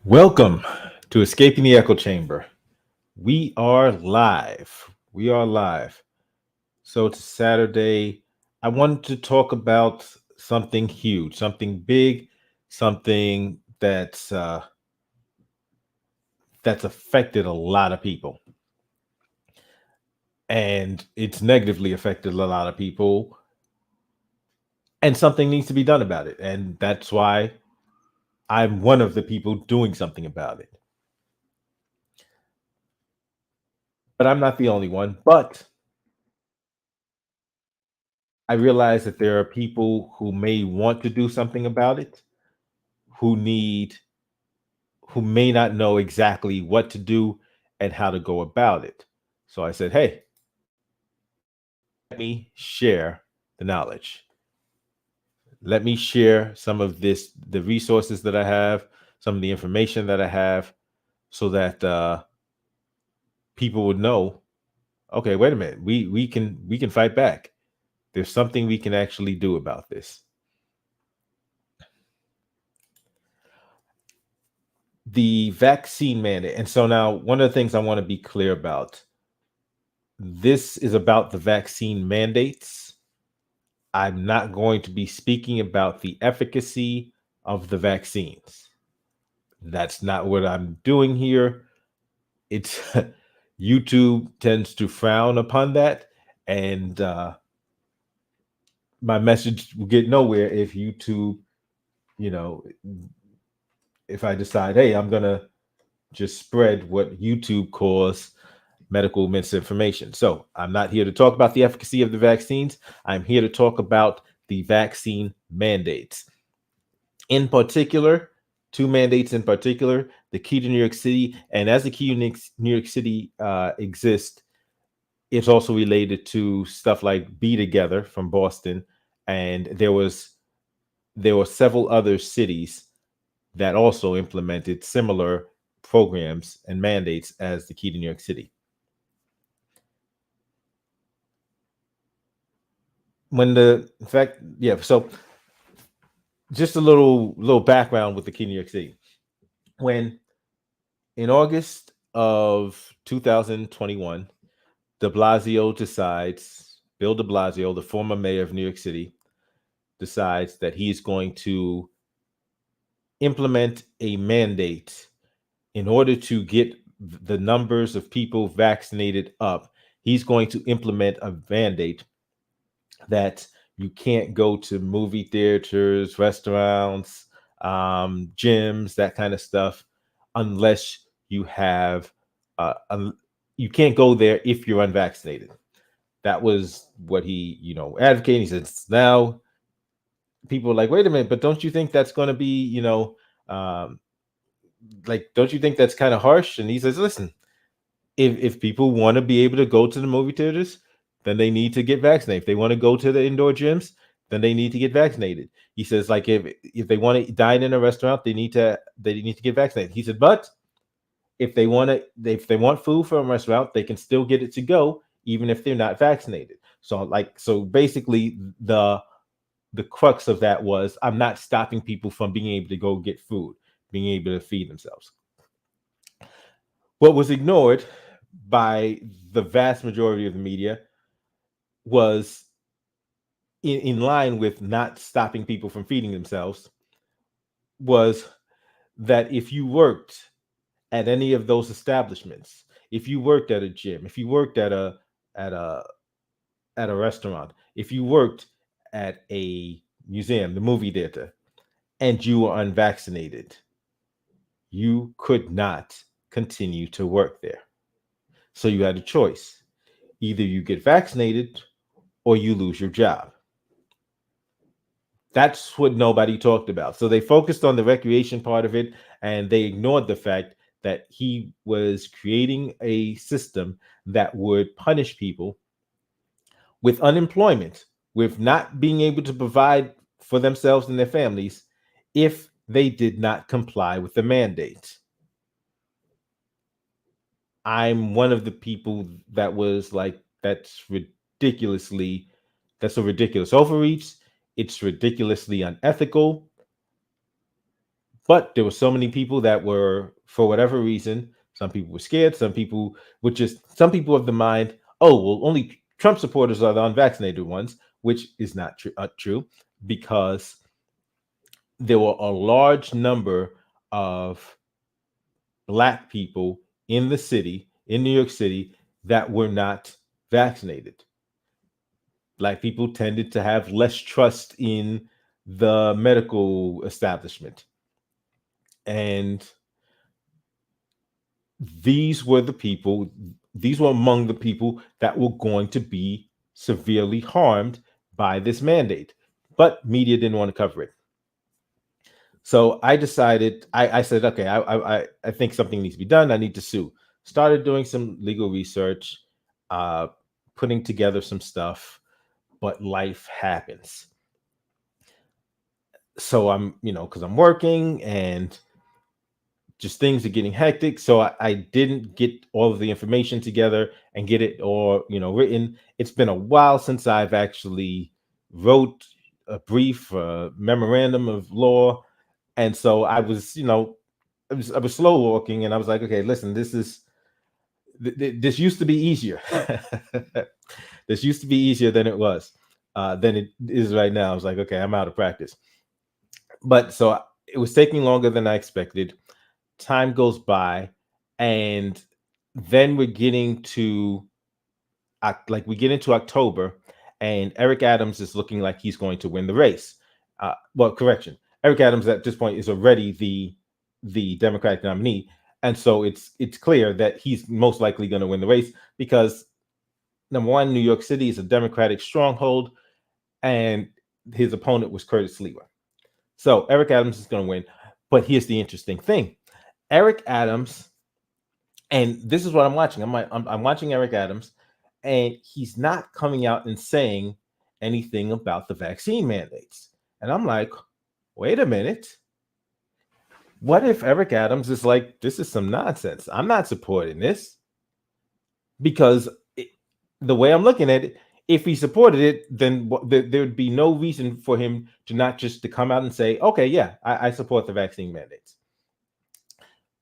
Welcome to Escaping the Echo Chamber. We are live. We are live. So it's Saturday. I wanted to talk about something huge, something big, something that's affected a lot of people, and it's negatively affected a lot of people, and something needs to be done about it. And that's why I'm one of the people doing something about it. But I'm not the only one. But I realize that there are people who may want to do something about it, who need, who may not know exactly what to do and how to go about it. So I said, hey, let me share the knowledge. Let me share some of this, the resources that I have, some of the information that I have, so that people would know. Okay, wait a minute. We can fight back. There's something we can actually do about this. The vaccine mandate. And so now, one of the things I want to be clear about, this is about the vaccine mandates. I'm not going to be speaking about the efficacy of the vaccines. That's not what I'm doing here. It's YouTube tends to frown upon that, and my message will get nowhere if YouTube, you know, if I decide, hey, I'm gonna just spread what YouTube calls medical misinformation. So I'm not here to talk about the efficacy of the vaccines. I'm here to talk about the vaccine mandates. In particular, two mandates in particular, the key to New York City. And as the key to New York City exists, it's also related to stuff like Be Together from Boston. And there were several other cities that also implemented similar programs and mandates as the key to New York City. When the in fact, yeah, so just a little background with the key to New York City. When in August of 2021, Bill de Blasio, the former mayor of New York City, decides that he's going to implement a mandate in order to get the numbers of people vaccinated up. He's going to implement a mandate that you can't go to movie theaters, restaurants, gyms, that kind of stuff, unless you have, you can't go there if you're unvaccinated. That was what he, advocated. He said, now people are like, wait a minute, but don't you think that's going to be, um, like, don't you think that's kind of harsh? And he says, listen, if people want to be able to go to the movie theaters, then they need to get vaccinated. If they want to go to the indoor gyms, then they need to get vaccinated. He says, like, if they want to dine in a restaurant, they need to get vaccinated. He said, but if they want food from a restaurant, they can still get it to go, even if they're not vaccinated. So basically the crux of that was, I'm not stopping people from being able to go get food, being able to feed themselves. What was ignored by the vast majority of the media was in line with not stopping people from feeding themselves, was that if you worked at any of those establishments, if you worked at a gym, if you worked at a at a restaurant, if you worked at a museum, the movie theater, and you were unvaccinated, you could not continue to work there. So you had a choice. Either you get vaccinated or you lose your job. That's what nobody talked about. So they focused on the recreation part of it, and they ignored the fact that he was creating a system that would punish people with unemployment, with not being able to provide for themselves and their families if they did not comply with the mandate. I'm one of the people that was like, that's a ridiculous overreach. It's ridiculously unethical. But there were so many people that were, for whatever reason, some people were scared, some people of the mind, oh, well, only Trump supporters are the unvaccinated ones, which is not true, because there were a large number of Black people in the city, in New York City, that were not vaccinated. Black people tended to have less trust in the medical establishment. And these were the people, these were among the people that were going to be severely harmed by this mandate. But media didn't want to cover it. So I decided, I said, okay, I think something needs to be done. I need to sue. Started doing some legal research, uh, putting together some stuff, but life happens. So I'm, because I'm working and just things are getting hectic. So I didn't get all of the information together and get it all, written. It's been a while since I've actually wrote a brief memorandum of law. And so I was, I was slow walking, and I was like, okay, listen, this used to be easier. This used to be easier than it was, than it is right now. I was like, okay, I'm out of practice. But so it was taking longer than I expected. Time goes by, and then we're getting to we get into October, and Eric Adams is looking like he's going to win the race. Well, correction, Eric Adams at this point is already the Democratic nominee, and so it's clear that he's most likely going to win the race because, number one, New York City is a Democratic stronghold, and his opponent was Curtis Lewa. So Eric Adams is going to win. But here's the interesting thing: Eric Adams, and this is what I'm watching. I'm watching Eric Adams, and he's not coming out and saying anything about the vaccine mandates. And I'm like, wait a minute. What if Eric Adams is like, this is some nonsense? I'm not supporting this. Because the way I'm looking at it, if he supported it, then there would be no reason for him to not just to come out and say, okay, yeah, I support the vaccine mandates.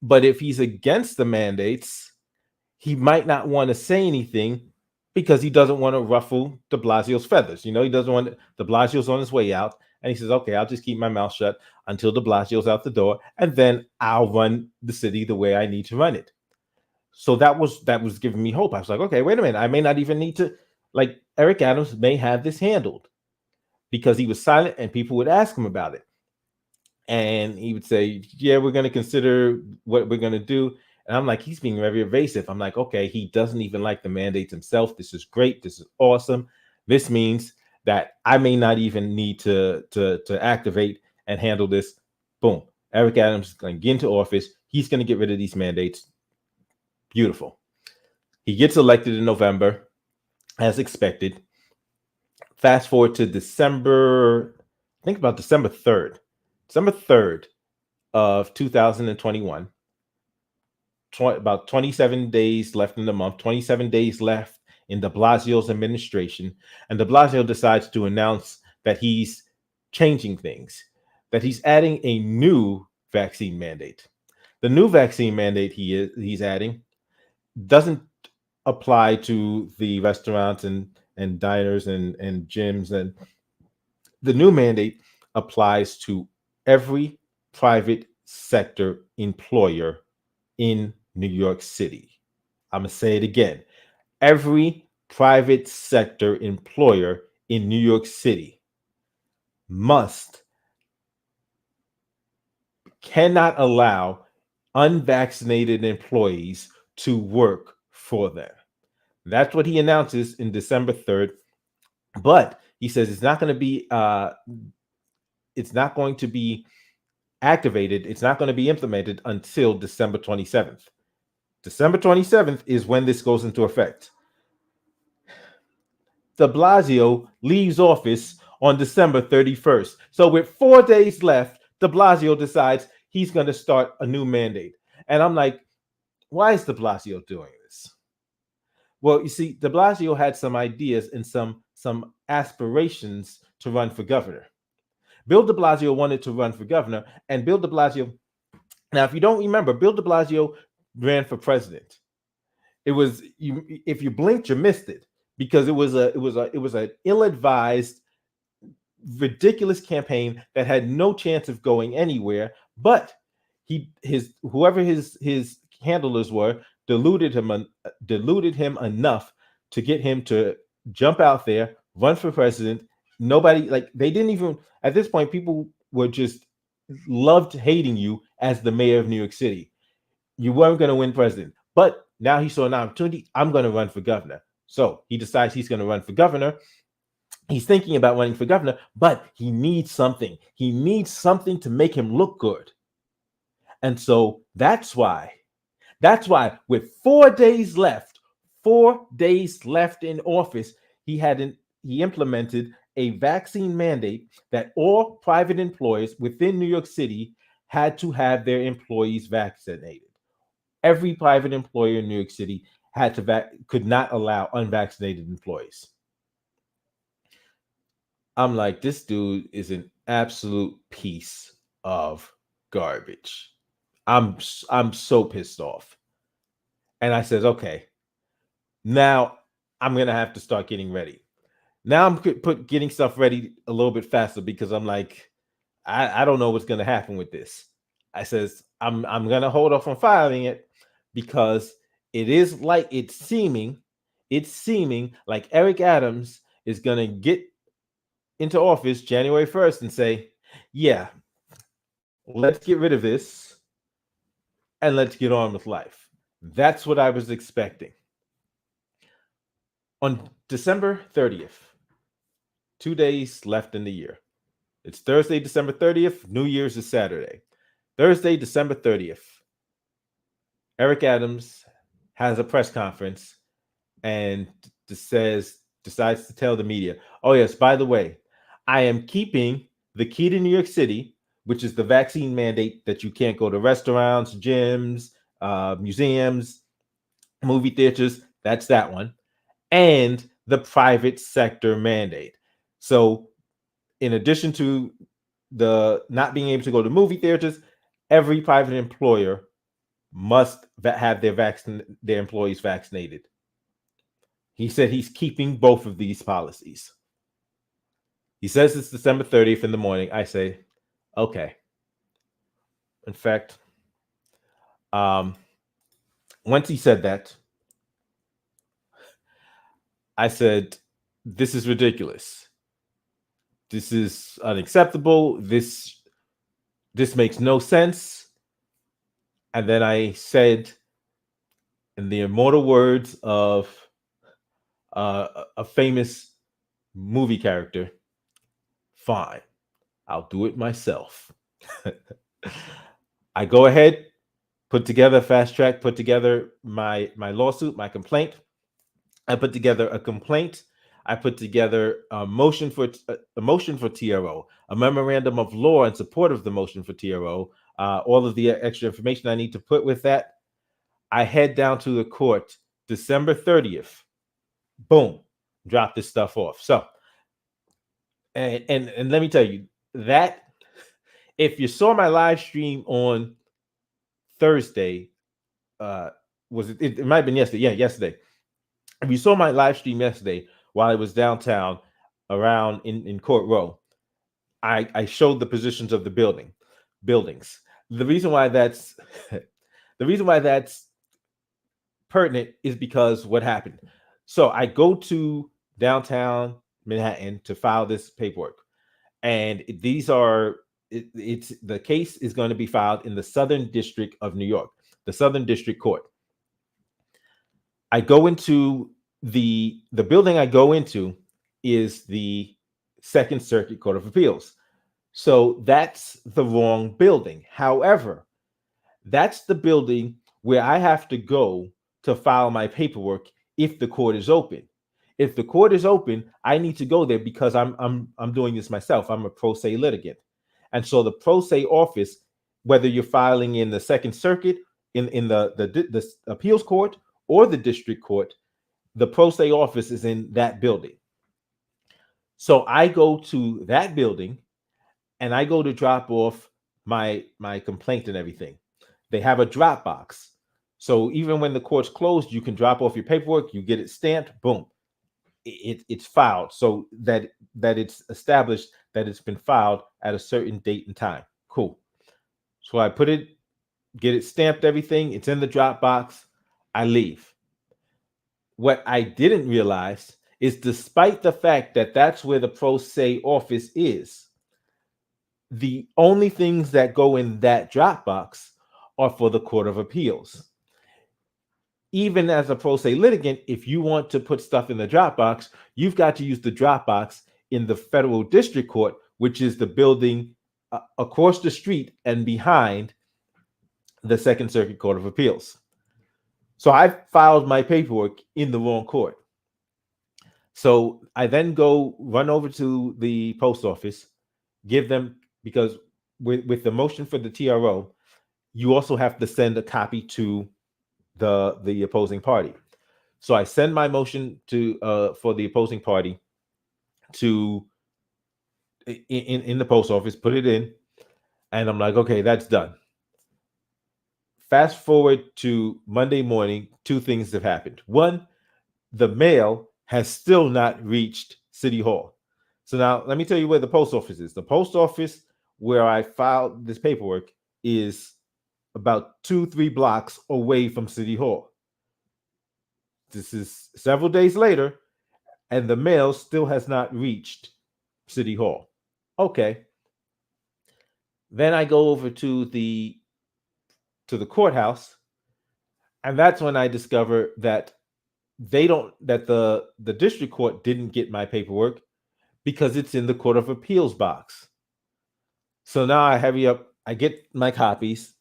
But if he's against the mandates, he might not want to say anything because he doesn't want to ruffle de Blasio's feathers. He doesn't want de Blasio's on his way out. And he says, okay, I'll just keep my mouth shut until de Blasio's out the door, and then I'll run the city the way I need to run it. So that was giving me hope. I was like, okay, wait a minute. I may not even need to, Eric Adams may have this handled, because he was silent and people would ask him about it. And he would say, yeah, we're going to consider what we're going to do. And I'm like, he's being very evasive. I'm like, okay, he doesn't even like the mandates himself. This is great. This is awesome. This means that I may not even need to activate and handle this. Boom. Eric Adams is going to get into office. He's going to get rid of these mandates. Beautiful. He gets elected in November, as expected. Fast forward to December, I think about December 3rd. December 3rd of 2021. About 27 days left in the month, 27 days left in de Blasio's administration. And de Blasio decides to announce that he's changing things, that he's adding a new vaccine mandate. The new vaccine mandate he's adding doesn't apply to the restaurants and diners and gyms. And the new mandate applies to every private sector employer in New York City. I'm going to say it again. Every private sector employer in New York City cannot allow unvaccinated employees to work for them. That's what he announces in December 3rd. But he says it's not going to be activated. It's not going to be implemented until December 27th. December 27th is when this goes into effect. De Blasio leaves office on December 31st. So with 4 days left, de Blasio decides he's going to start a new mandate. And I'm like, why is de Blasio doing this? Well, you see, de Blasio had some ideas and some aspirations to run for governor. Bill de Blasio wanted to run for governor, and Bill de Blasio. Now, if you don't remember, Bill de Blasio ran for president. It was you. If you blinked, you missed it because it was an ill-advised, ridiculous campaign that had no chance of going anywhere. But whoever his handlers were deluded him enough to get him to jump out there, run for president. Nobody, like, they didn't even, at this point, people were just loved hating you as the mayor of New York City. You weren't going to win president, but now he saw an opportunity. I'm going to run for governor. So he decides he's going to run for governor. He's thinking about running for governor, but he needs something. He needs something to make him look good. And so that's why with 4 days left in office, he implemented a vaccine mandate that all private employers within New York City had to have their employees vaccinated. Every private employer in New York City could not allow unvaccinated employees. I'm like, this dude is an absolute piece of garbage. I'm so pissed off. And I says, okay, now I'm going to have to start getting ready. Now I'm getting stuff ready a little bit faster because I'm like, I don't know what's going to happen with this. I says, I'm going to hold off on filing it because it's seeming like Eric Adams is going to get into office January 1st and say, yeah, let's get rid of this and let's get on with life. That's what I was expecting. On December 30th, 2 days left in the year. It's Thursday, December 30th. New Year's is Saturday. Thursday, December 30th. Eric Adams has a press conference and decides to tell the media, oh yes, by the way, I am keeping the key to New York City, which is the vaccine mandate that you can't go to restaurants, gyms, museums, movie theaters. That's that one. And the private sector mandate. So in addition to the not being able to go to movie theaters, every private employer must have their employees vaccinated. He said he's keeping both of these policies. He says it's December 30th in the morning. I say, okay. In fact, once he said that, I said, this is ridiculous. This is unacceptable. This makes no sense. And then I said, in the immortal words of a famous movie character, fine, I'll do it myself. I go ahead, put together my lawsuit, my complaint. I put together a complaint. I put together a motion for TRO, a memorandum of law in support of the motion for TRO, all of the extra information I need to put with that. I head down to the court December 30th. Boom, drop this stuff off. So, and let me tell you that if you saw my live stream on Thursday, it might have been yesterday? Yeah, yesterday. If you saw my live stream yesterday while I was downtown around in Court Row, I showed the positions of the buildings. The reason why that's pertinent is because what happened. So I go to downtown Manhattan to file this paperwork, and it's the case is going to be filed in the Southern District of New York, the Southern District Court. I go into the building I go into is the Second Circuit Court of Appeals. So that's the wrong building. However, that's the building where I have to go to file my paperwork if the court is open. If the court is open, I need to go there because I'm doing this myself. I'm a pro se litigant. And so the pro se office, whether you're filing in the Second Circuit, in the appeals court or the district court, the pro se office is in that building. So I go to that building and I go to drop off my complaint and everything. They have a drop box. So even when the court's closed, you can drop off your paperwork, you get it stamped, boom, it's filed, so that it's established that it's been filed at a certain date and time. Cool. So I put it, get it stamped, everything. It's in the drop box. I leave. What I didn't realize is, despite the fact that that's where the pro se office is, the only things that go in that drop box are for the Court of Appeals. Even as a pro se litigant, if you want to put stuff in the Dropbox, you've got to use the Dropbox in the federal district court, which is the building across the street and behind the Second Circuit Court of Appeals. So I filed my paperwork in the wrong court. So I then run over to the post office, give them, because with the motion for the TRO, you also have to send a copy to the opposing party. So I send my motion to for the opposing party to in the post office, put it in, and I'm like, okay, that's done. Fast forward to Monday morning, two things have happened. One, the mail has still not reached City Hall. So now let me tell you where the post office is. The post office where I filed this paperwork is about 2-3 blocks away from City Hall. This is several days later, and the mail still has not reached City Hall. Okay. Then I go over to the courthouse, and that's when I discover that the district court didn't get my paperwork because it's in the Court of Appeals box. So now I hurry up, I get my copies,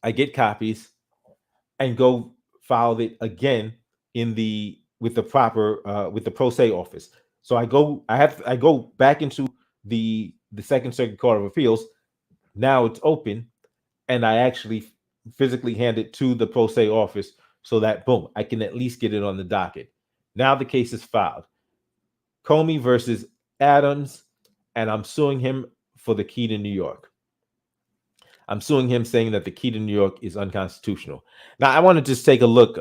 and go file it again with the pro se office. So I go back into the Second Circuit Court of Appeals. Now it's open, and I actually physically hand it to the pro se office so that, boom, I can at least get it on the docket. Now the case is filed. Comey versus Adams, and I'm suing him for the key to New York. I'm suing him, saying that the key to New York is unconstitutional. Now, I want to just take a look.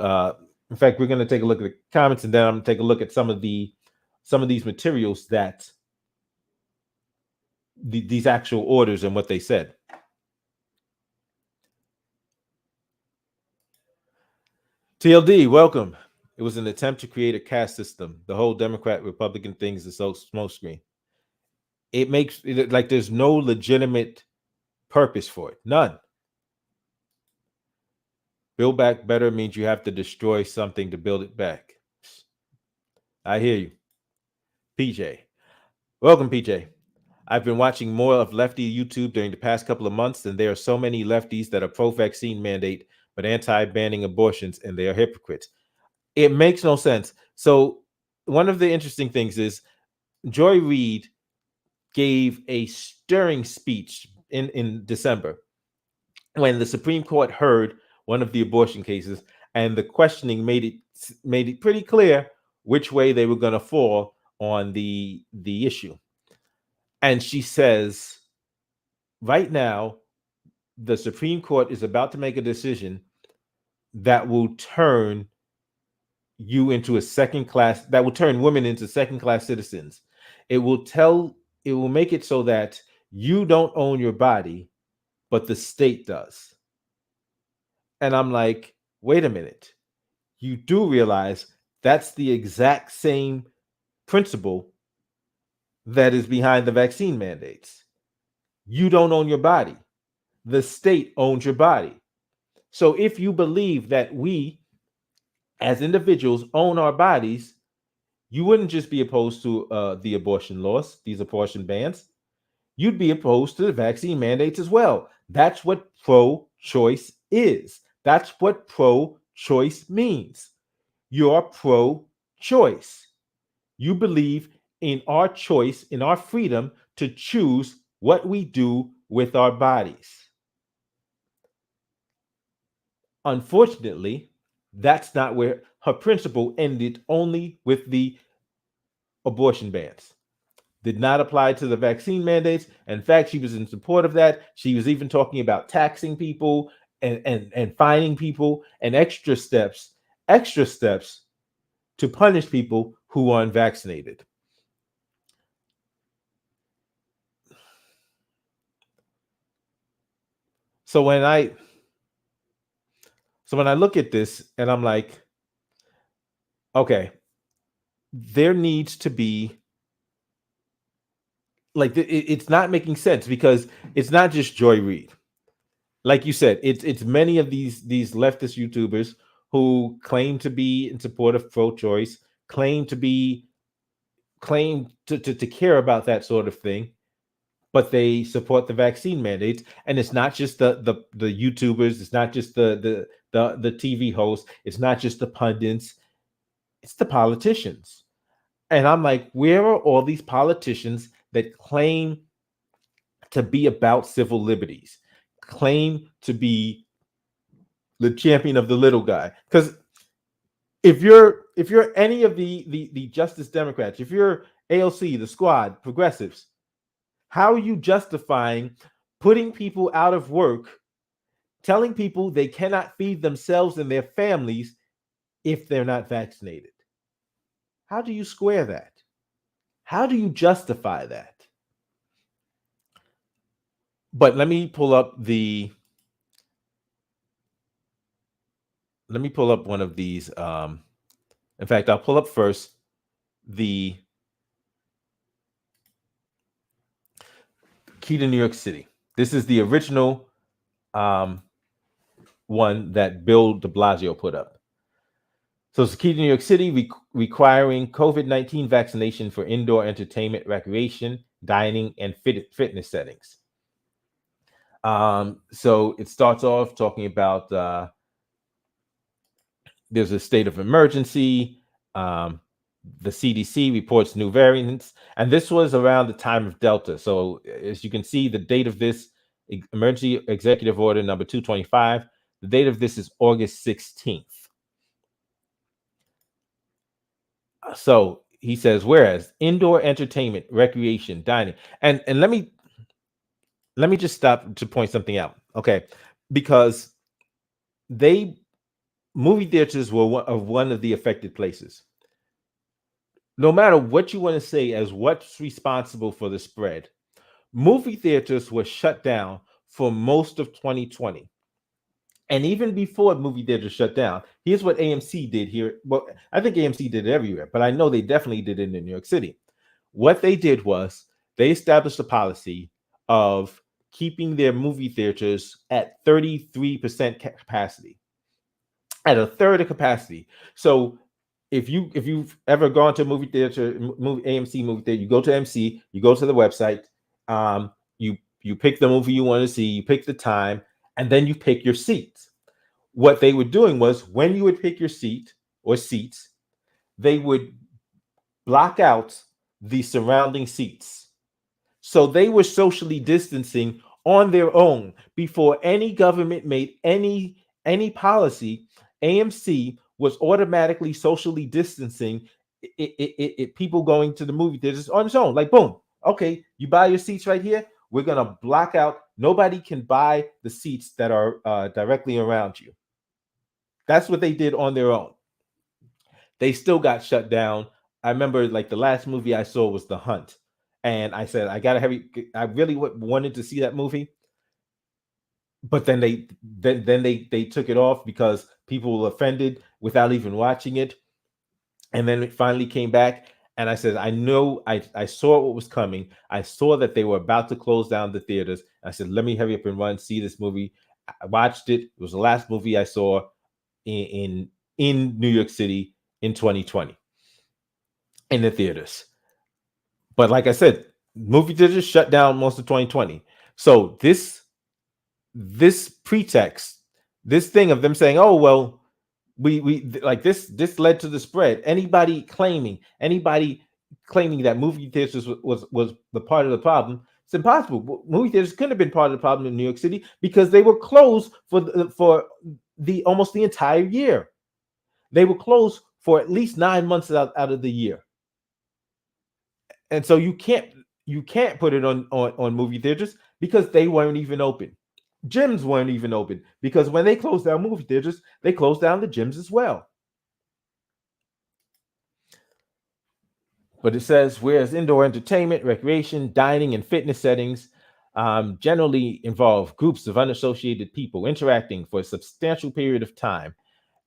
In fact, we're going to take a look at the comments, and then I'm going to take a look at some of these materials that these actual orders and what they said. TLD, welcome. It was an attempt to create a caste system. The whole Democrat-Republican thing is a smokescreen. It makes it like there's no legitimate purpose for it. None. Build back better means you have to destroy something to build it back. I hear you. PJ. Welcome, PJ. I've been watching more of lefty YouTube during the past couple of months, and there are so many lefties that are pro-vaccine mandate but anti-banning abortions, and they are hypocrites. It makes no sense. So one of the interesting things is Joy Reid gave a stirring speech in December when the Supreme Court heard one of the abortion cases, and the questioning made it pretty clear which way they were going to fall on the issue. And she says, right now, the Supreme Court is about to make a decision that will turn you into a second class, that will turn women into second class citizens. It will make it so that you don't own your body, but the state does. And I'm like, wait a minute. You do realize that's the exact same principle that is behind the vaccine mandates. You don't own your body. The state owns your body. So if you believe that we as individuals own our bodies, you wouldn't just be opposed to the abortion laws, these abortion bans. You'd be opposed to the vaccine mandates as well. That's what pro-choice is. That's what pro-choice means. You're pro-choice. You believe in our choice, in our freedom to choose what we do with our bodies. Unfortunately, that's not where her principle ended, only with the abortion bans. did not apply to the vaccine mandates. In fact, she was in support of that. She was even talking about taxing people and fining people and extra steps to punish people who are unvaccinated. So when I look at this and I'm like, okay, there needs to be like it's not making sense because it's not just Joy Reid. Like you said, it's many of these leftist YouTubers who claim to be in support of pro-choice, claim to care about that sort of thing, but they support the vaccine mandates. And it's not just the YouTubers, it's not just the TV hosts, it's not just the pundits, it's the politicians. And I'm like, where are all these politicians that claim to be about civil liberties, claim to be the champion of the little guy? Because if you're any of the Justice Democrats, if you're AOC, the Squad, progressives, how are you justifying putting people out of work, telling people they cannot feed themselves and their families if they're not vaccinated? How do you square that? How do you justify that? But let me pull up one of these. In fact, I'll pull up first the key to New York City. This is the original one that Bill de Blasio put up. So it's the key to New York City requiring COVID-19 vaccination for indoor entertainment, recreation, dining, and fitness settings. So it starts off talking about there's a state of emergency. The CDC reports new variants, and this was around the time of Delta. So as you can see, the date of this emergency executive order number 225, the date of this is August 16th. So he says, whereas indoor entertainment, recreation, dining, and let me just stop to point something out, okay? Because movie theaters were one of the affected places. No matter what you want to say as what's responsible for the spread, movie theaters were shut down for most of 2020. And even before movie theaters shut down, here's what AMC did here. Well, I think AMC did it everywhere, but I know they definitely did it in New York City. What they did was they established a policy of keeping their movie theaters at 33% capacity, at a third of capacity. So if you've ever gone to a movie theater, AMC movie theater, you go to AMC, you go to the website, you pick the movie you want to see, you pick the time, and then you pick your seats. What they were doing was when you would pick your seat or seats, they would block out the surrounding seats. So they were socially distancing on their own before any government made any policy. AMC was automatically socially distancing people going to the movie theaters on its own. Like, boom, okay, you buy your seats right here. We're gonna block out. Nobody can buy the seats that are directly around you. That's what they did on their own. They still got shut down. I remember like the last movie I saw was The Hunt, and I said I really wanted to see that movie, but then they took it off because people were offended without even watching it, and then it finally came back. And I said, I know, I saw what was coming. I saw that they were about to close down the theaters. I said, let me hurry up and run, see this movie. I watched it. It was the last movie I saw in New York City in 2020 in the theaters. But like I said, movie theaters shut down most of 2020. So this pretext, this thing of them saying, oh, well, we like this led to the spread. Anybody claiming that movie theaters was the part of the problem, it's impossible. Movie theaters couldn't have been part of the problem in New York City because they were closed for the almost the entire year. They were closed for at least 9 months out of the year. And so you can't put it on movie theaters because they weren't even open. Gyms weren't even open because when they closed down movie theaters, they closed down the gyms as well. But it says, whereas indoor entertainment, recreation, dining, and fitness settings generally involve groups of unassociated people interacting for a substantial period of time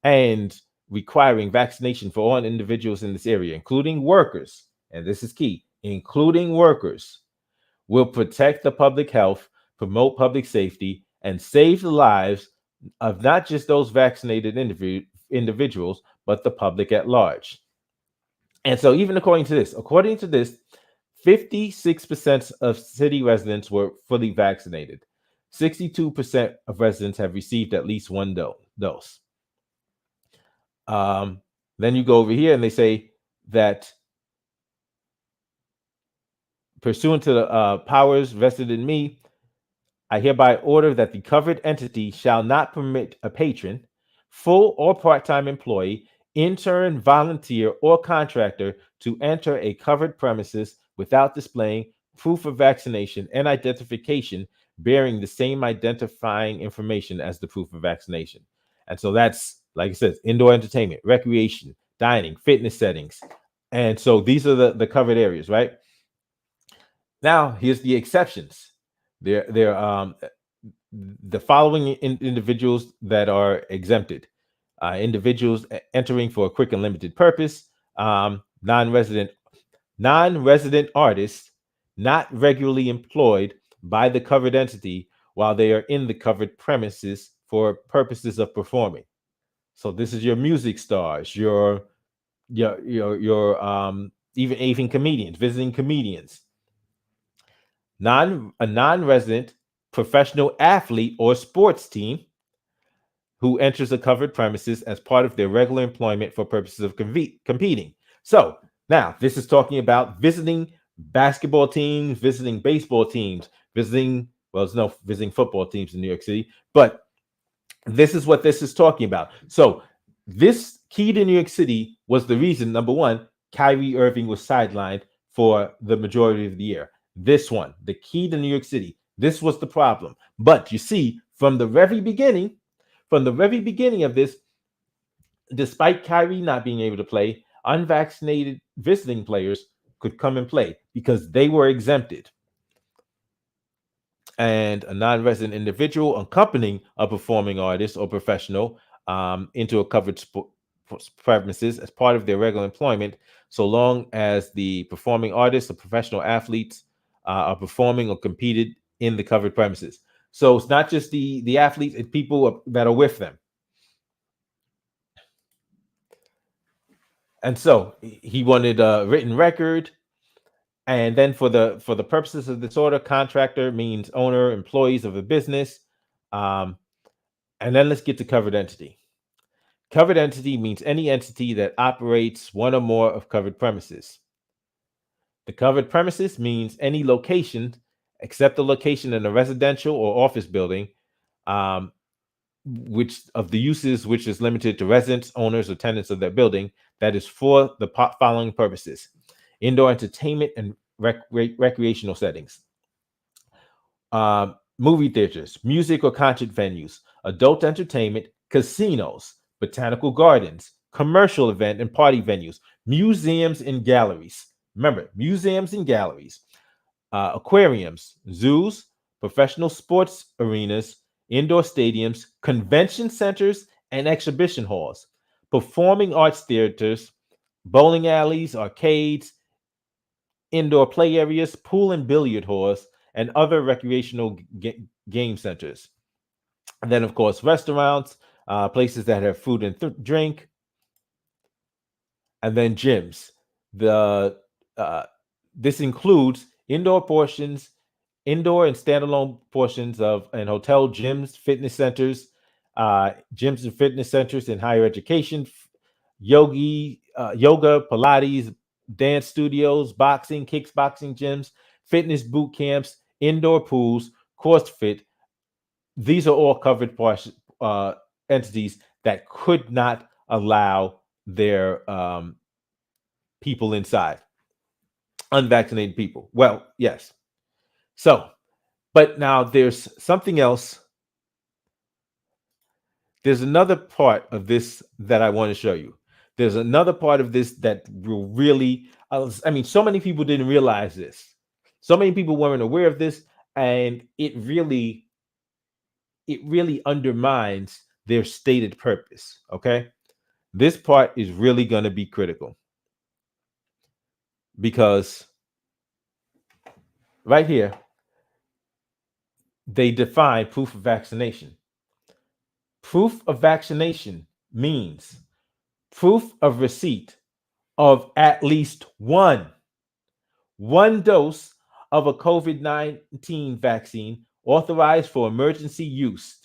and requiring vaccination for all individuals in this area, including workers, and this is key, including workers, will protect the public health, promote public safety, and save the lives of not just those vaccinated individuals, but the public at large. And so, even according to this, 56% of city residents were fully vaccinated. 62% of residents have received at least one dose. Then you go over here and they say that pursuant to the powers vested in me, I hereby order that the covered entity shall not permit a patron, full or part-time employee, intern, volunteer, or contractor to enter a covered premises without displaying proof of vaccination and identification bearing the same identifying information as the proof of vaccination. And so that's, like I said, indoor entertainment, recreation, dining, fitness settings. And so these are the covered areas, right? Now, here's the exceptions. There the following individuals that are exempted: individuals entering for a quick and limited purpose, non-resident artists not regularly employed by the covered entity while they are in the covered premises for purposes of performing. So this is your music stars, your even comedians, visiting comedians, a non-resident professional athlete or sports team who enters a covered premises as part of their regular employment for purposes of competing. So now this is talking about visiting basketball teams, visiting baseball teams, visiting football teams in New York City, but this is what this is talking about. So this key to New York City was the reason, number one, Kyrie Irving was sidelined for the majority of the year. This one, the key to New York City, this was the problem. But you see, from the very beginning of this, despite Kyrie not being able to play, unvaccinated visiting players could come and play because they were exempted. And a non-resident individual accompanying a performing artist or professional into a covered premises as part of their regular employment, so long as the performing artists or professional athletes are performing or competed in the covered premises. So it's not just the athletes, it's people that are with them. And so he wanted a written record. And then for the purposes of this order, contractor means owner, employees of a business. And then let's get to covered entity. Covered entity means any entity that operates one or more of covered premises. The covered premises means any location except the location in a residential or office building, which of the uses which is limited to residents, owners, or tenants of that building, that is for the following purposes: indoor entertainment and recreational settings, movie theaters, music or concert venues, adult entertainment, casinos, botanical gardens, commercial event and party venues, museums and galleries. Remember, museums and galleries, aquariums, zoos, professional sports arenas, indoor stadiums, convention centers, and exhibition halls, performing arts theaters, bowling alleys, arcades, indoor play areas, pool and billiard halls, and other recreational game centers. And then, of course, restaurants, places that have food and drink, and then gyms. This includes indoor and standalone portions of and hotel gyms, fitness centers, gyms and fitness centers in higher education, yoga, Pilates, dance studios, boxing, kickboxing gyms, fitness boot camps, indoor pools, CrossFit. These are all covered entities that could not allow their people inside. unvaccinated people. Well, yes. So, but now there's something else. There's another part of this that I want to show you. There's another part of this that will really, I mean, so many people didn't realize this. So many people weren't aware of this, and it really undermines their stated purpose. Okay. This part is really going to be critical because right here, they define proof of vaccination. Proof of vaccination means proof of receipt of at least one dose of a COVID-19 vaccine authorized for emergency use.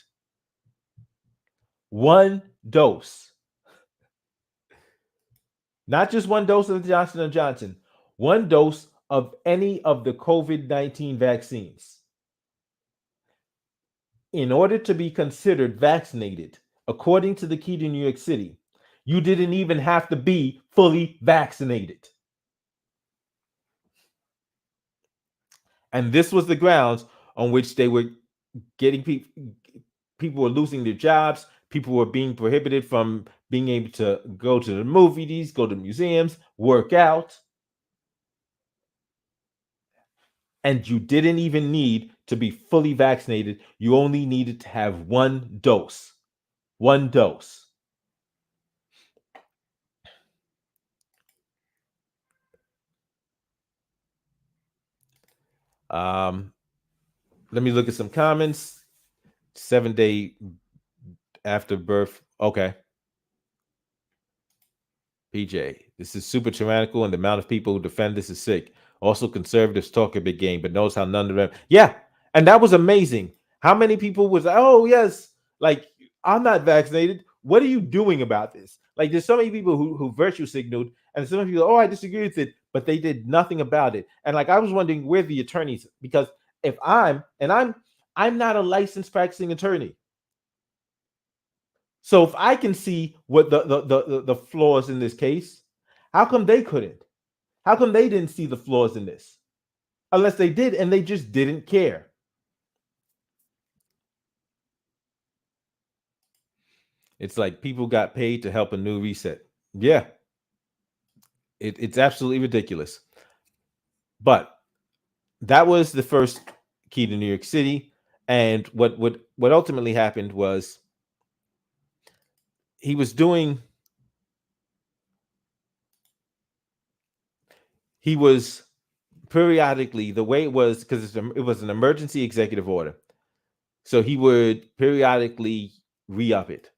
One dose. Not just one dose of the Johnson & Johnson. One dose of any of the COVID-19 vaccines. In order to be considered vaccinated, according to the key to New York City, you didn't even have to be fully vaccinated. And this was the grounds on which they were getting people were losing their jobs. People were being prohibited from being able to go to the movies, go to museums, work out. And you didn't even need to be fully vaccinated. You only needed to have one dose. One dose. Let me look at some comments. 7 day after birth. Okay. PJ, this is super tyrannical, and the amount of people who defend this is sick. Also, conservatives talk a big game, but knows how none of them. Yeah, and that was amazing. How many people was, oh yes, like I'm not vaccinated. What are you doing about this? Like, there's so many people who virtue signaled, and some people, oh, I disagree with it, but they did nothing about it. And like, I was wondering where the attorneys, because if I'm not a licensed practicing attorney. So if I can see what the flaws in this case, how come they couldn't? How come they didn't see the flaws in this? Unless they did and they just didn't care. It's like people got paid to help a new reset. Yeah, it's absolutely ridiculous. But that was the first key to New York City. And what ultimately happened was he was doing he was periodically, the way it was, because it was an emergency executive order, so he would periodically re-up it.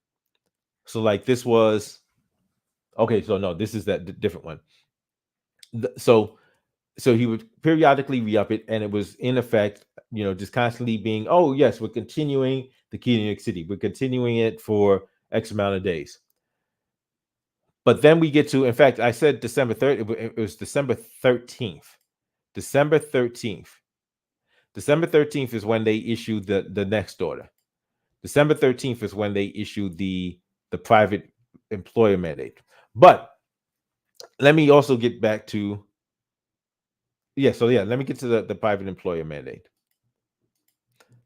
So like this was okay. So no, this is that different one. So he would periodically re-up it, and it was in effect, just constantly being, oh yes, we're continuing the key to New York City. We're continuing it for X amount of days. But then we get to, in fact, I said December 3rd. It was December 13th. December 13th. December 13th is when they issued the next order. December 13th is when they issued the private employer mandate. But let me also get back to, let me get to the private employer mandate.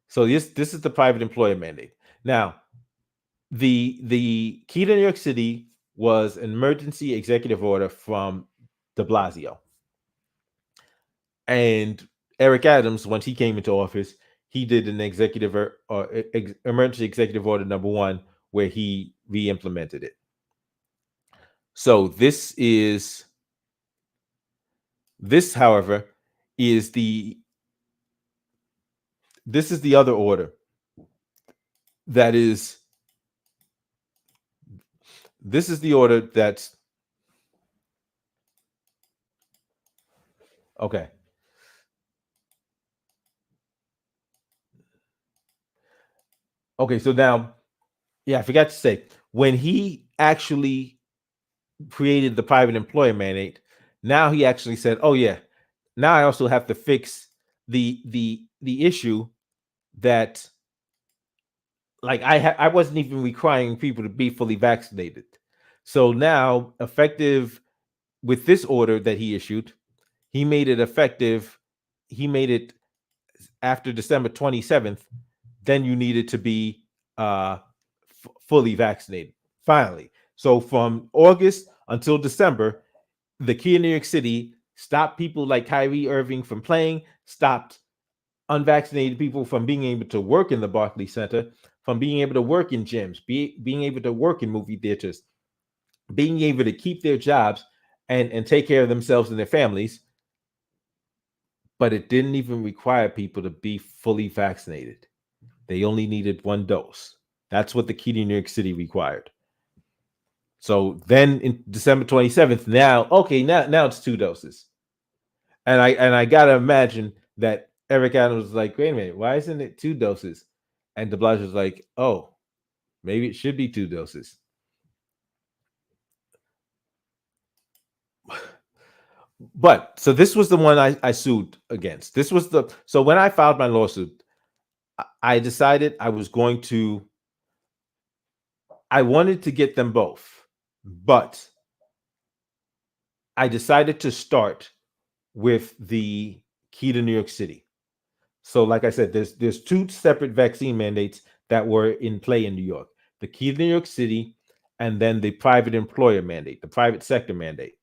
So this is the private employer mandate. Now, the key to New York City was an emergency executive order from de Blasio. And Eric Adams, once he came into office, he did an emergency executive order number 1, where he re-implemented it. So this, however, is the other order that is. This is the order that's okay. Okay, so now, I forgot to say, when he actually created the private employer mandate, now he actually said, oh yeah, now I also have to fix the issue that, like, I wasn't even requiring people to be fully vaccinated. So now, effective with this order that he issued, he made it effective. He made it after December 27th. Then you needed to be fully vaccinated. Finally. So from August until December, the key in New York City stopped people like Kyrie Irving from playing, stopped unvaccinated people from being able to work in the Barclays Center, from being able to work in gyms, being able to work in movie theaters, being able to keep their jobs and take care of themselves and their families. But it didn't even require people to be fully vaccinated. They only needed one dose. That's what the key to New York City required. So then in December 27th, now it's 2 doses. And I gotta imagine that Eric Adams was like, wait a minute, why isn't it 2 doses? And de Blasio was like, oh, maybe it should be 2 doses. But so this was the one I sued against. So when I filed my lawsuit, I decided I wanted to get them both, but I decided to start with the key to New York City. So, like I said, there's 2 separate vaccine mandates that were in play in New York: the key to New York City, and then the private employer mandate, the private sector mandate.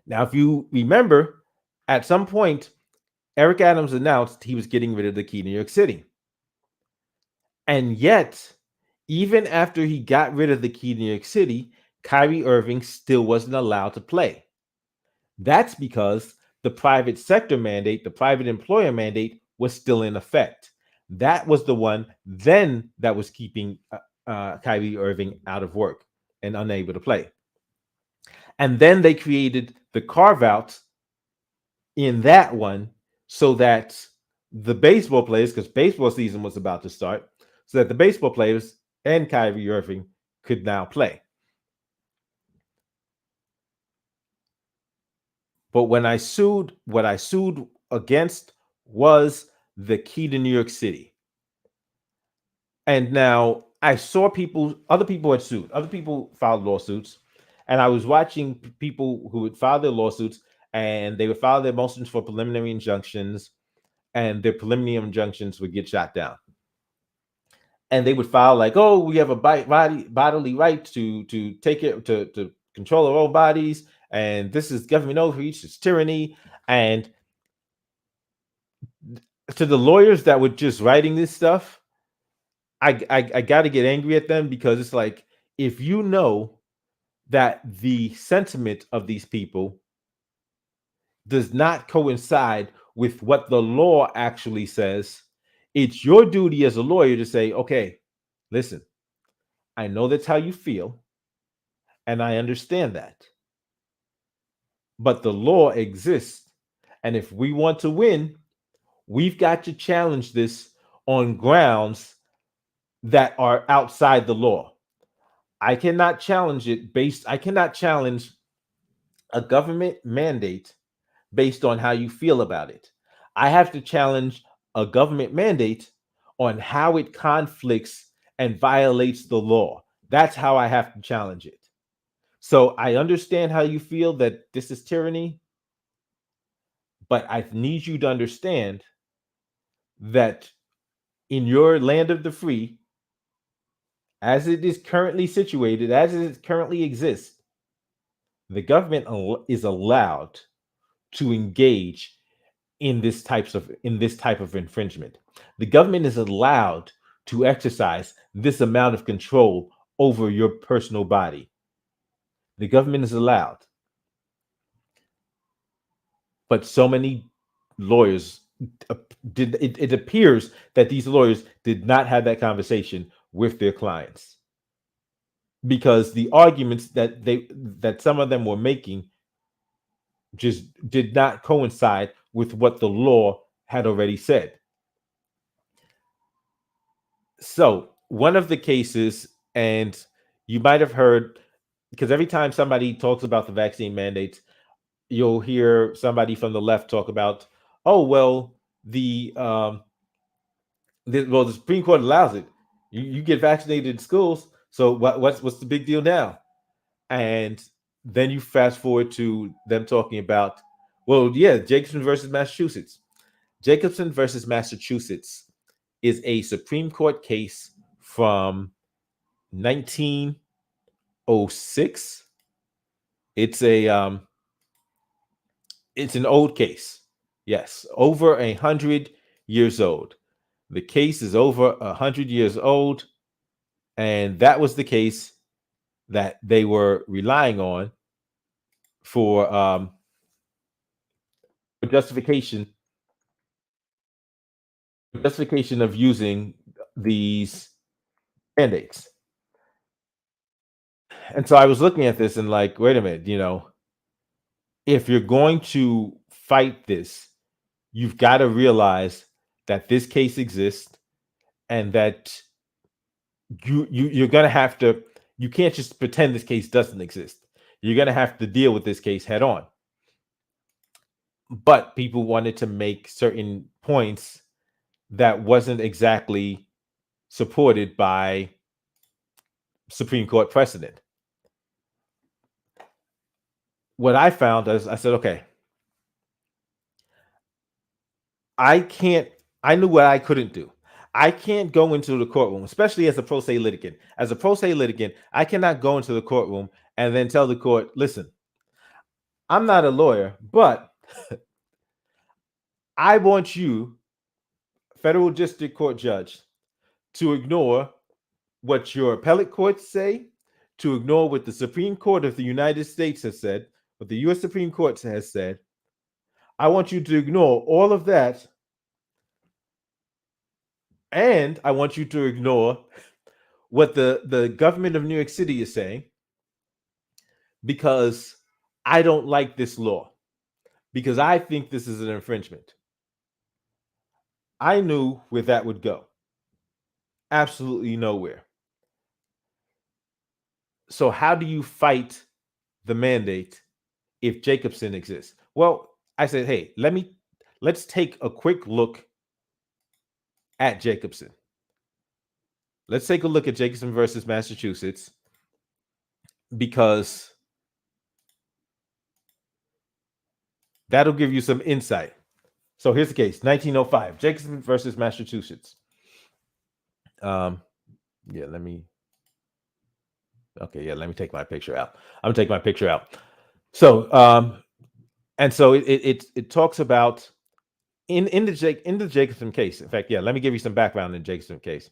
Now, if you remember, at some point, Eric Adams announced he was getting rid of the key to New York City, and yet, even after he got rid of the key to New York City, Kyrie Irving still wasn't allowed to play. That's because the private sector mandate, the private employer mandate, was still in effect. That was the one then that was keeping Kyrie Irving out of work and unable to play. And then they created the carve out in that one so that the baseball players, because baseball season was about to start, so that the baseball players and Kyrie Irving could now play. But when what I sued against was the key to New York City. And now I saw other people had sued, other people filed lawsuits, and I was watching people who would file their lawsuits, and they would file their motions for preliminary injunctions, and their preliminary injunctions would get shot down. And they would file like, "Oh, we have a bodily right to take it to control our own bodies, and this is government overreach, it's tyranny." And to the lawyers that were just writing this stuff, I got to get angry at them, because it's like, if you know that the sentiment of these people does not coincide with what the law actually says, it's your duty as a lawyer to say, okay, listen, I know that's how you feel, and I understand that, but the law exists. And if we want to win, we've got to challenge this on grounds that are outside the law. I cannot challenge a government mandate based on how you feel about it. I have to challenge a government mandate on how it conflicts and violates the law. That's how I have to challenge it. So I understand how you feel that this is tyranny, but I need you to understand that in your land of the free, as it is currently situated, as it currently exists, the government is allowed to engage in this type of infringement. The government is allowed to exercise this amount of control over your personal body. The government is allowed. But so many lawyers it appears that these lawyers did not have that conversation with their clients, because the arguments that some of them were making just did not coincide with what the law had already said. So one of the cases, and you might have heard, because every time somebody talks about the vaccine mandates, you'll hear somebody from the left talk about, oh well, the Supreme Court allows it. You get vaccinated in schools, so what's the big deal now? And then you fast forward to them talking about, Well, yeah, Jacobson versus Massachusetts. Jacobson versus Massachusetts is a Supreme Court case from 1906. It's a it's an old case. Yes, over 100 years old. The case is over 100 years old, and that was the case that they were relying on for justification justification of using these mandates. And so I was looking at this and like, wait a minute, if you're going to fight this, you've got to realize that this case exists and that you're going to have to you can't just pretend this case doesn't exist. You're going to have to deal with this case head on. But people wanted to make certain points that wasn't exactly supported by Supreme Court precedent. What I found is I said, okay, I knew what I couldn't do. I can't go into the courtroom, especially as a pro se litigant. As a pro se litigant, I cannot go into the courtroom and then tell the court, listen, I'm not a lawyer, but I want you, federal district court judge, to ignore what your appellate courts say, to ignore what the Supreme Court of the United States has said, what the U.S. Supreme Court has said. I want you to ignore all of that. And I want you to ignore what the government of New York City is saying, because I don't like this law, because I think this is an infringement. I knew where that would go. Absolutely nowhere. So how do you fight the mandate if Jacobson exists? Well, I said, hey, let's take a quick look at Jacobson. Let's take a look at Jacobson versus Massachusetts, because that'll give you some insight. So here's the case, 1905, Jacobson versus Massachusetts. Yeah, let me take my picture out. I'm gonna take my picture out. So, and so it talks about in the Jacobson case. In fact, yeah, let me give you some background in the Jacobson case.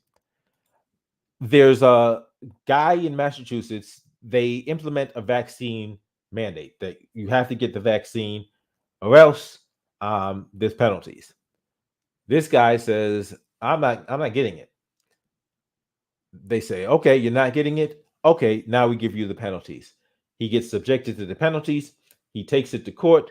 There's a guy in Massachusetts. They implement a vaccine mandate that you have to get the vaccine, or else there's penalties. This guy says, I'm not getting it. They say, okay, you're not getting it. Okay, now we give you the penalties. He gets subjected to the penalties. He takes it to court,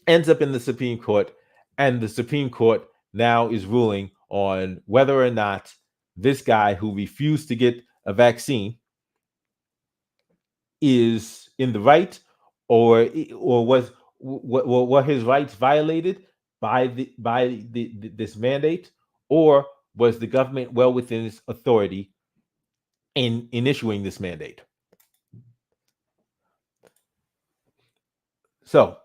ends up in the Supreme Court, and the Supreme Court now is ruling on whether or not this guy who refused to get a vaccine is in the right, or were his rights violated by this mandate, or was the government well within its authority in issuing this mandate. So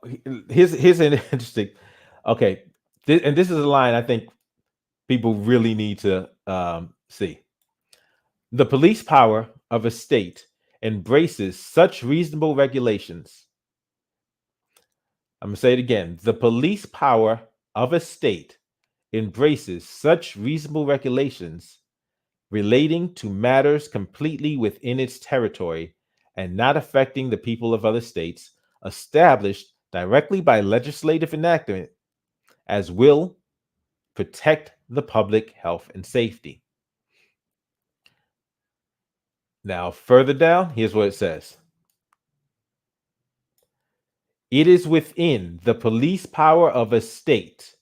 here's an interesting. Okay, and this is a line I think people really need to see. The police power of a state embraces such reasonable regulations. I'm going to say it again. The police power of a state embraces such reasonable regulations relating to matters completely within its territory and not affecting the people of other states, established directly by legislative enactment, as will protect the public health and safety. Now, further down, here's what it says. It is within the police power of a state.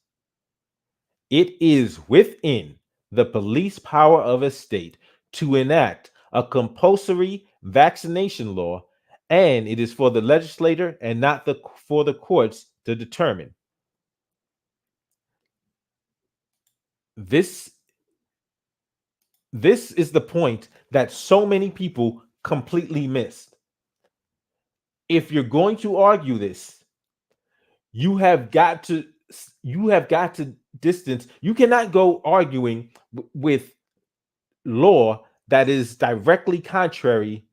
It is within the police power of a state to enact a compulsory vaccination law, and it is for the legislator and not for the courts to determine. This is the point that so many people completely missed. If you're going to argue this, you have got to distance. You cannot go arguing with law that is directly contrary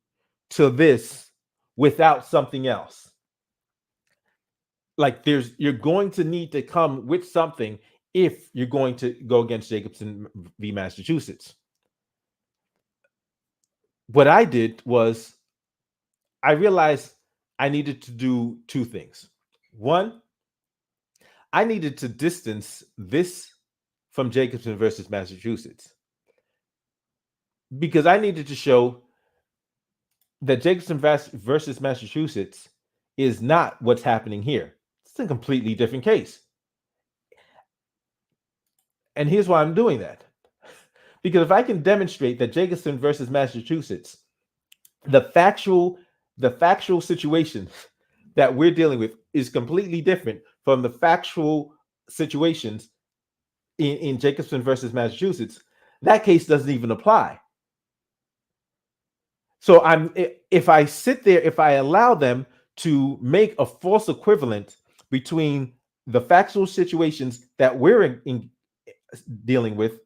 to this without something else. Like you're going to need to come with something if you're going to go against Jacobson v. Massachusetts. What I did was I realized I needed to do two things. One, I needed to distance this from Jacobson versus Massachusetts because I needed to show that Jacobson versus Massachusetts is not what's happening here. It's a completely different case. And here's why I'm doing that. Because if I can demonstrate that Jacobson versus Massachusetts, the factual situation that we're dealing with is completely different from the factual situations in Jacobson versus Massachusetts, that case doesn't even apply. So if I sit there, if I allow them to make a false equivalent between the factual situations that we're dealing with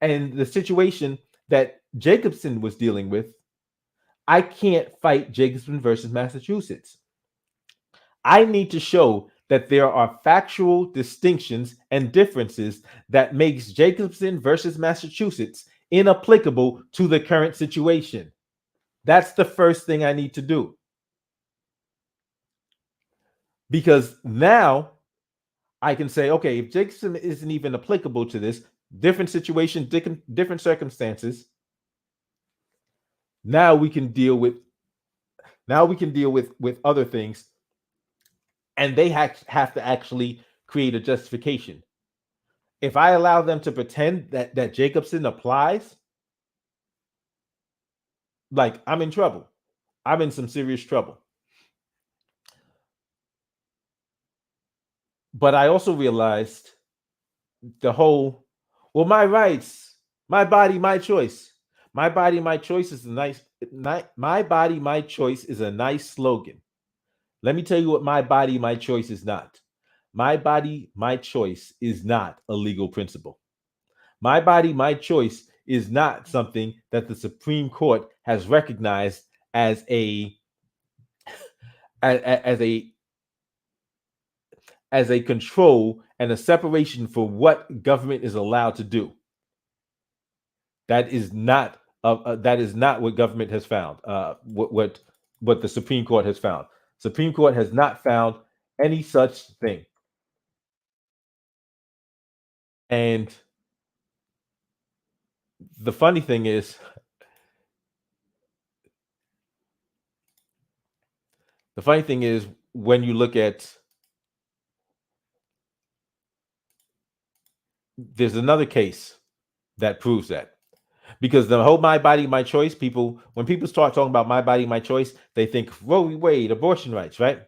and the situation that Jacobson was dealing with, I can't fight Jacobson versus Massachusetts. I need to show that there are factual distinctions and differences that makes Jacobson versus Massachusetts inapplicable to the current situation. That's the first thing I need to do. Because now I can say, okay, if Jacobson isn't even applicable to this, different situation, different circumstances, now we can deal with other things, and they have to actually create a justification. If I allow them to pretend that Jacobson applies, like, I'm in trouble. I'm in some serious trouble. But I also realized the whole, well, my rights, my body, my choice. My body, my choice is my body, my choice is a nice slogan. Let me tell you what my body, my choice is not. My body, my choice is not a legal principle. My body, my choice is not something that the Supreme Court has recognized as a control and a separation for what government is allowed to do. That is not what government has found. What the Supreme Court has found. Supreme Court has not found any such thing. And the funny thing is, when you look at, there's another case that proves that. Because the whole my body, my choice, when people start talking about my body, my choice, they think Roe v. Wade, abortion rights, right?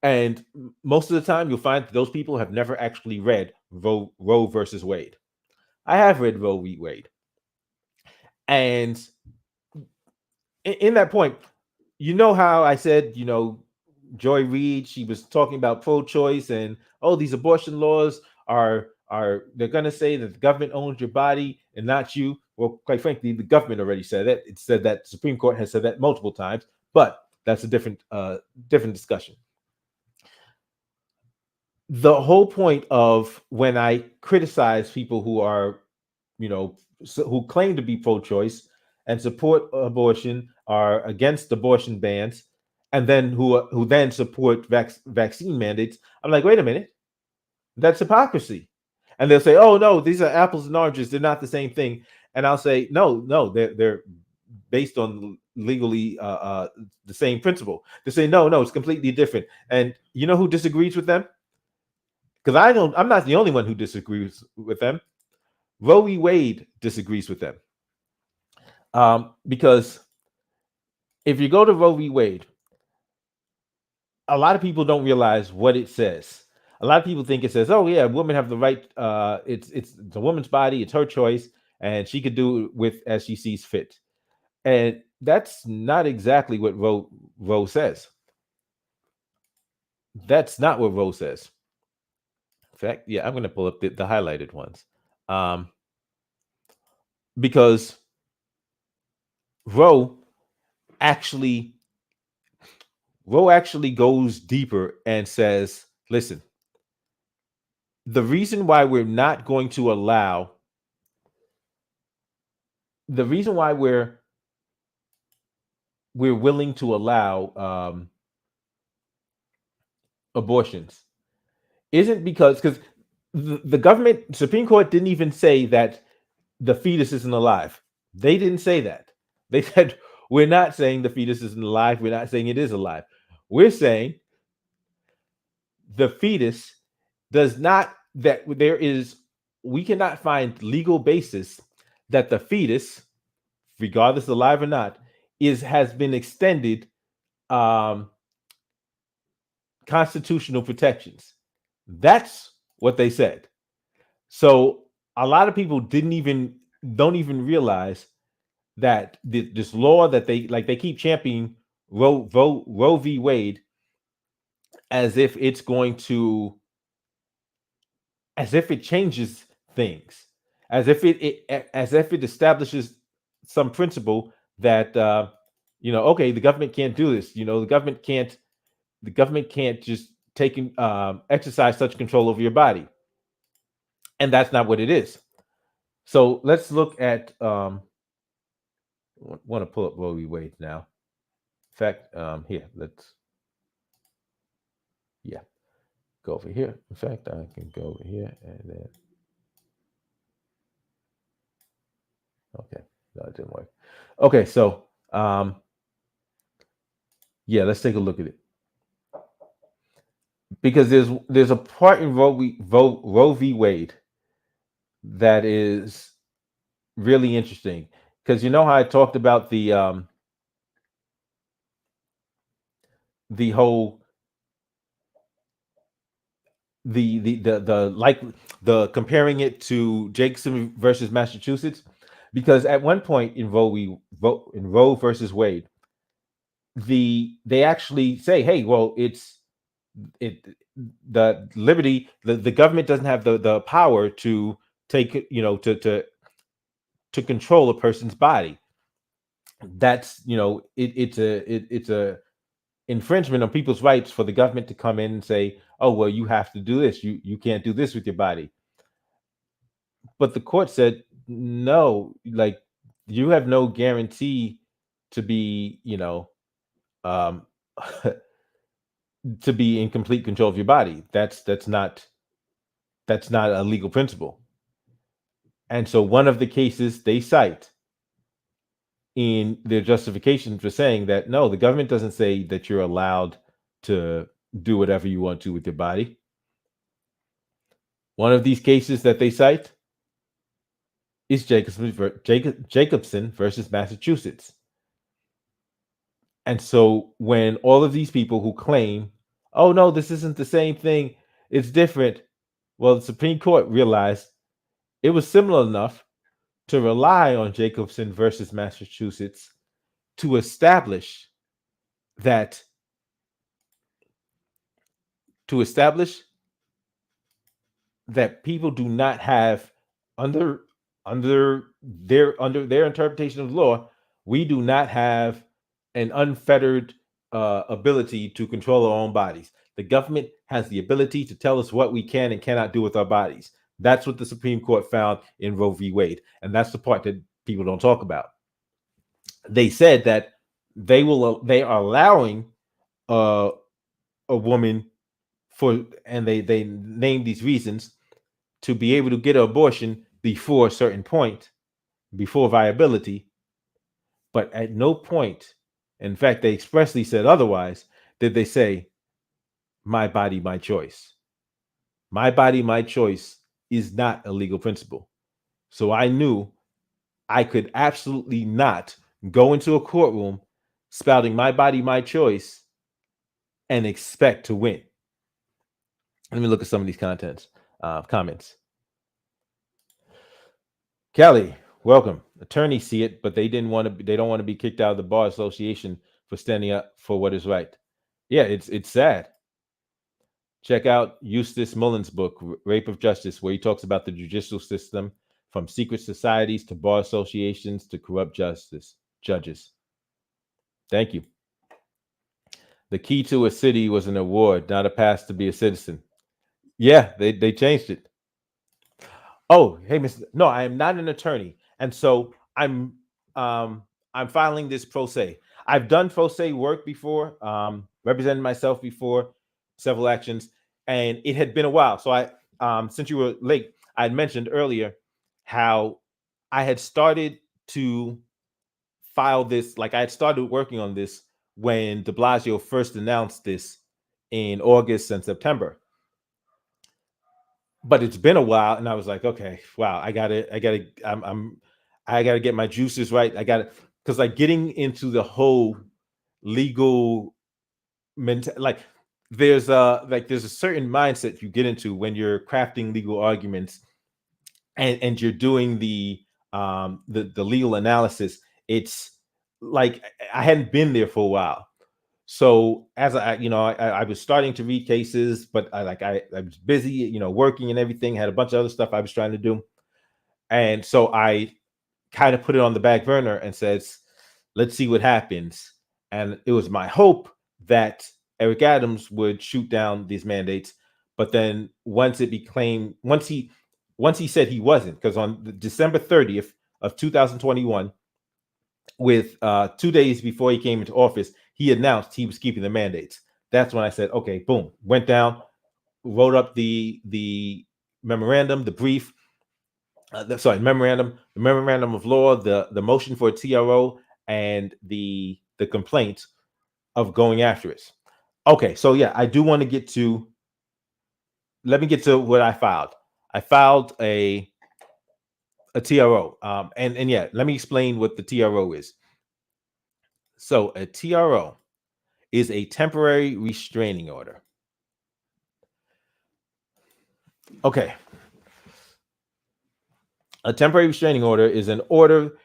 And most of the time, you'll find that those people have never actually read Roe versus Wade. I have read Roe v. Wade. And in that point, you know how I said, Joy Reid, she was talking about pro-choice and, these abortion laws are they're going to say that the government owns your body and not you. Well, quite frankly, the government already said that. It said that the Supreme Court has said that multiple times, but that's a different discussion. The whole point of when I criticize people who are, who claim to be pro-choice and support abortion, are against abortion bans, and then who then support vaccine mandates, I'm like, wait a minute, that's hypocrisy. And they'll say, oh no, these are apples and oranges, they're not the same thing. And I'll say, no, they're based on legally the same principle. They say, no, it's completely different. And you know who disagrees with them? Because I'm not the only one who disagrees with them. Roe v. Wade disagrees with them. Because if you go to Roe v. Wade, a lot of people don't realize what it says. A lot of people think it says, oh yeah, women have the right, it's the woman's body, it's her choice, and she could do it with as she sees fit. And that's not exactly what Roe says. That's not what Roe says. In fact, yeah, I'm going to pull up the highlighted ones, um, because Roe actually Roe actually goes deeper and says, listen, the reason why we're not going to allow the reason why we're willing to allow abortions isn't because the government Supreme Court didn't even say that the fetus isn't alive. They didn't say that. They said we're not saying the fetus isn't alive. We're not saying it is alive. We're saying the fetus does not that there is we cannot find legal basis that the fetus, regardless alive or not, is has been extended um, constitutional protections. That's what they said. So a lot of people didn't even don't even realize that this law that they keep championing Roe v. Wade as if it's going to as if it changes things, as if it establishes some principle that okay, the government can't do this. The government can't just take exercise such control over your body, and that's not what it is. So let's look at. Want to pull up Roe v. Wade now. In fact, here let's yeah go over here. In fact, I can go over here and then okay, no, it didn't work. Okay, so yeah, let's take a look at it because there's a part in Roe v. Wade that is really interesting because you know how I talked about the whole the like the comparing it to Jacobson versus Massachusetts, because at one point in Roe versus Wade, they actually say, hey, well, it the liberty the government doesn't have the power to take to control a person's body. That's it's a infringement on people's rights for the government to come in and say, oh well, you have to do this, you can't do this with your body. But the court said no, like you have no guarantee to be um to be in complete control of your body. That's not a legal principle. And so one of the cases they cite in their justification for saying that no, the government doesn't say that you're allowed to do whatever you want to with your body. One of these cases that they cite is Jacobson versus Massachusetts. And so when all of these people who claim, oh no, this isn't the same thing, it's different, well, the Supreme Court realized it was similar enough to rely on Jacobson versus Massachusetts to establish that to establish that people do not have under under their interpretation of the law, we do not have an unfettered ability to control our own bodies. The government has the ability to tell us what we can and cannot do with our bodies. That's what the Supreme Court found in Roe v. Wade, and that's the part that people don't talk about. They said that they are allowing uh, a woman and they name these reasons to be able to get an abortion before a certain point, before viability, but at no point, in fact, they expressly said otherwise, did they say, my body, my choice. My body, my choice is not a legal principle. So I knew I could absolutely not go into a courtroom spouting my body, my choice and expect to win. Let me look at some of these comments. Kelly, welcome. Attorneys see it, but they didn't want to. They don't want to be kicked out of the bar association for standing up for what is right. Yeah, it's sad. Check out Eustace Mullen's book, Rape of Justice, where he talks about the judicial system from secret societies to bar associations to corrupt judges. Thank you. The key to a city was an award, not a pass to be a citizen. Yeah, they changed it. Oh, hey, Mr. No, I am not an attorney, and so I'm filing this pro se. I've done pro se work before, represented myself before, several actions, and it had been a while. So since you were late, I had mentioned earlier how I had started to file this, like I had started working on this when De Blasio first announced this in August and September. But it's been a while, and I was like, okay, wow, I gotta get my juices right. I gotta, because like getting into the whole legal like there's a certain mindset you get into when you're crafting legal arguments and you're doing the legal analysis. It's like I hadn't been there for a while. So as I was starting to read cases, but I was busy, working and everything, had a bunch of other stuff I was trying to do. And so I kind of put it on the back burner and says, let's see what happens. And it was my hope that Eric Adams would shoot down these mandates. But then once he said he wasn't, because on December 30th of 2021, with 2 days before he came into office, he announced he was keeping the mandates. That's when I said, okay, boom, went down, wrote up the memorandum, the brief, the memorandum of law, the motion for a TRO, and the complaint of going after it. Okay, so yeah, I do want to let me get to what I filed. I filed a TRO, and yeah, let me explain what the TRO is. So a TRO is a temporary restraining order. Okay. A temporary restraining order is an order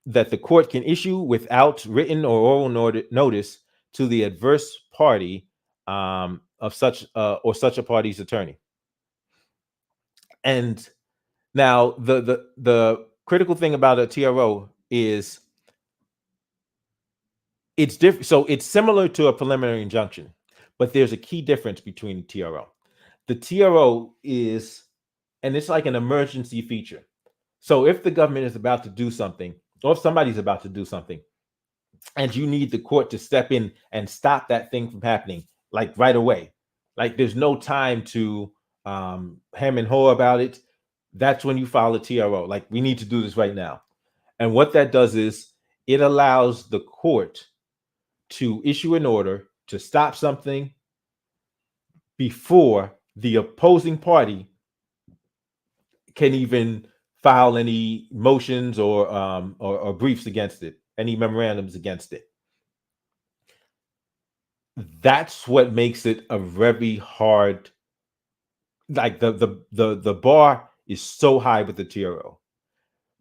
that the court can issue without written or oral notice to the adverse party of such or such a party's attorney. And now the critical thing about a TRO is it's different. So it's similar to a preliminary injunction, but there's a key difference between the TRO. The TRO is, and it's like an emergency feature. So if the government is about to do something, or if somebody's about to do something, and you need the court to step in and stop that thing from happening, like right away, like there's no time to hem and haw about it, that's when you file a TRO. Like, we need to do this right now. And what that does is it allows the court to issue an order to stop something before the opposing party can even file any motions or briefs against it, any memorandums against it. That's what makes it a very hard, like the bar is so high with the TRO,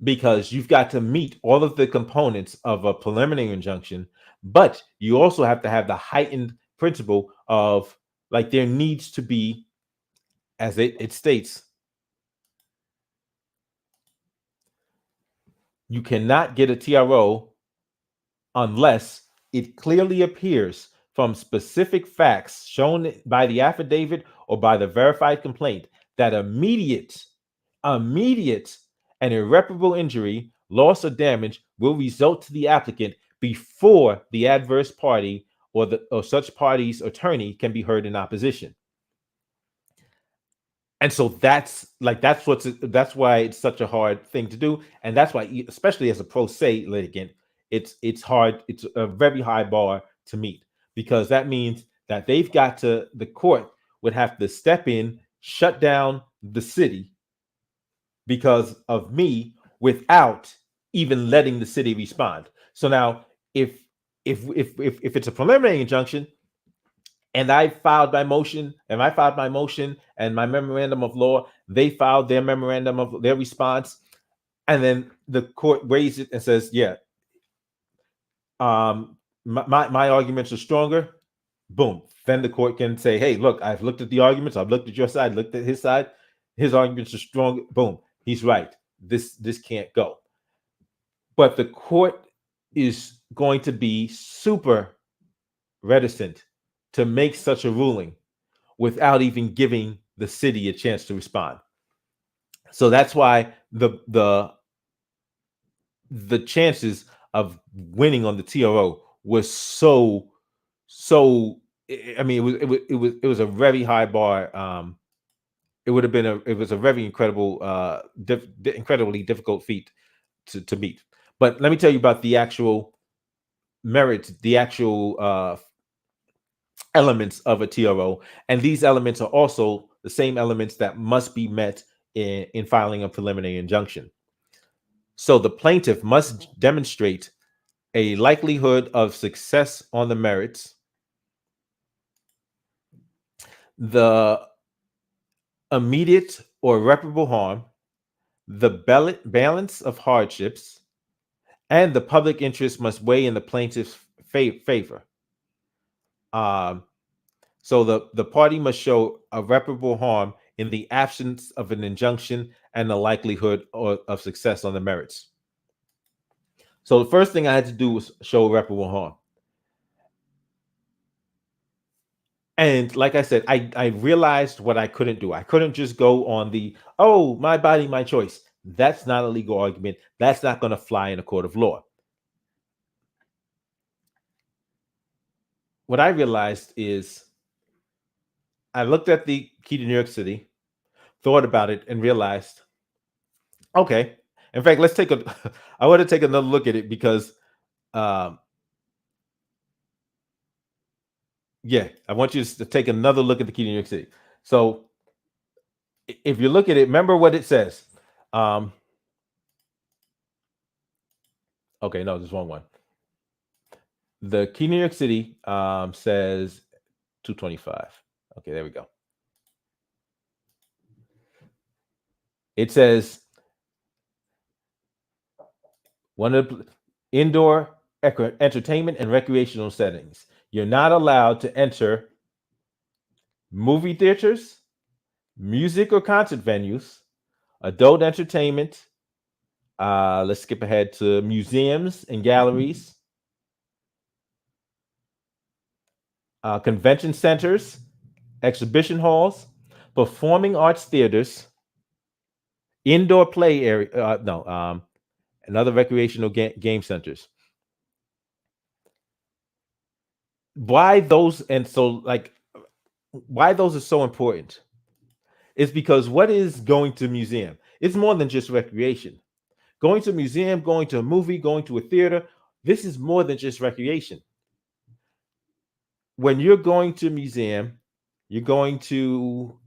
because you've got to meet all of the components of a preliminary injunction, but you also have to have the heightened principle of, like, there needs to be, as it states, you cannot get a TRO unless it clearly appears from specific facts shown by the affidavit or by the verified complaint that immediate and irreparable injury, loss, or damage will result to the applicant before the adverse party or such party's attorney can be heard in opposition. And so that's why it's such a hard thing to do, and that's why, especially as a pro se litigant, it's hard. It's a very high bar to meet, because that means that the court would have to step in, shut down the city because of me, without even letting the city respond. So now, if it's a preliminary injunction, and I filed my motion, and my memorandum of law, they filed their memorandum of their response, and then the court weighs it and says, yeah, my arguments are stronger, boom. Then the court can say, hey, look, I've looked at the arguments, I've looked at your side, looked at his side, his arguments are strong. Boom, he's right. This can't go. But the court is going to be super reticent to make such a ruling without even giving the city a chance to respond. So that's why the chances of winning on the TRO was so. I mean, it was a very high bar. It was a very incredibly difficult feat to meet. But let me tell you about the actual merits, the actual elements of a TRO, and these elements are also the same elements that must be met in filing a preliminary injunction. So the plaintiff must demonstrate a likelihood of success on the merits, the immediate or irreparable harm, the balance of hardships, and the public interest must weigh in the plaintiff's favor. So the party must show irreparable harm in the absence of an injunction and the likelihood of success on the merits. So the first thing I had to do was show irreparable harm. And like I said, I realized what I couldn't do. I couldn't just go on my body, my choice. That's not a legal argument. That's not going to fly in a court of law. What I realized is I looked at the key to New York City, thought about it, and realized, okay. In fact, I want to take another look at it because, I want you to take another look at the key to New York City. So if you look at it, remember what it says. Okay, no, there's one. The key to New York City says 225. Okay, there we go. It says one of the indoor entertainment and recreational settings. You're not allowed to enter movie theaters, music or concert venues, adult entertainment. Let's skip ahead to museums and galleries, convention centers, exhibition halls, performing arts theaters, indoor play area. And other recreational game centers. Why those are so important is because what is going to a museum? It's more than just recreation. Going to a museum, going to a movie, going to a theater, this is more than just recreation. When you're going to a museum, you're going to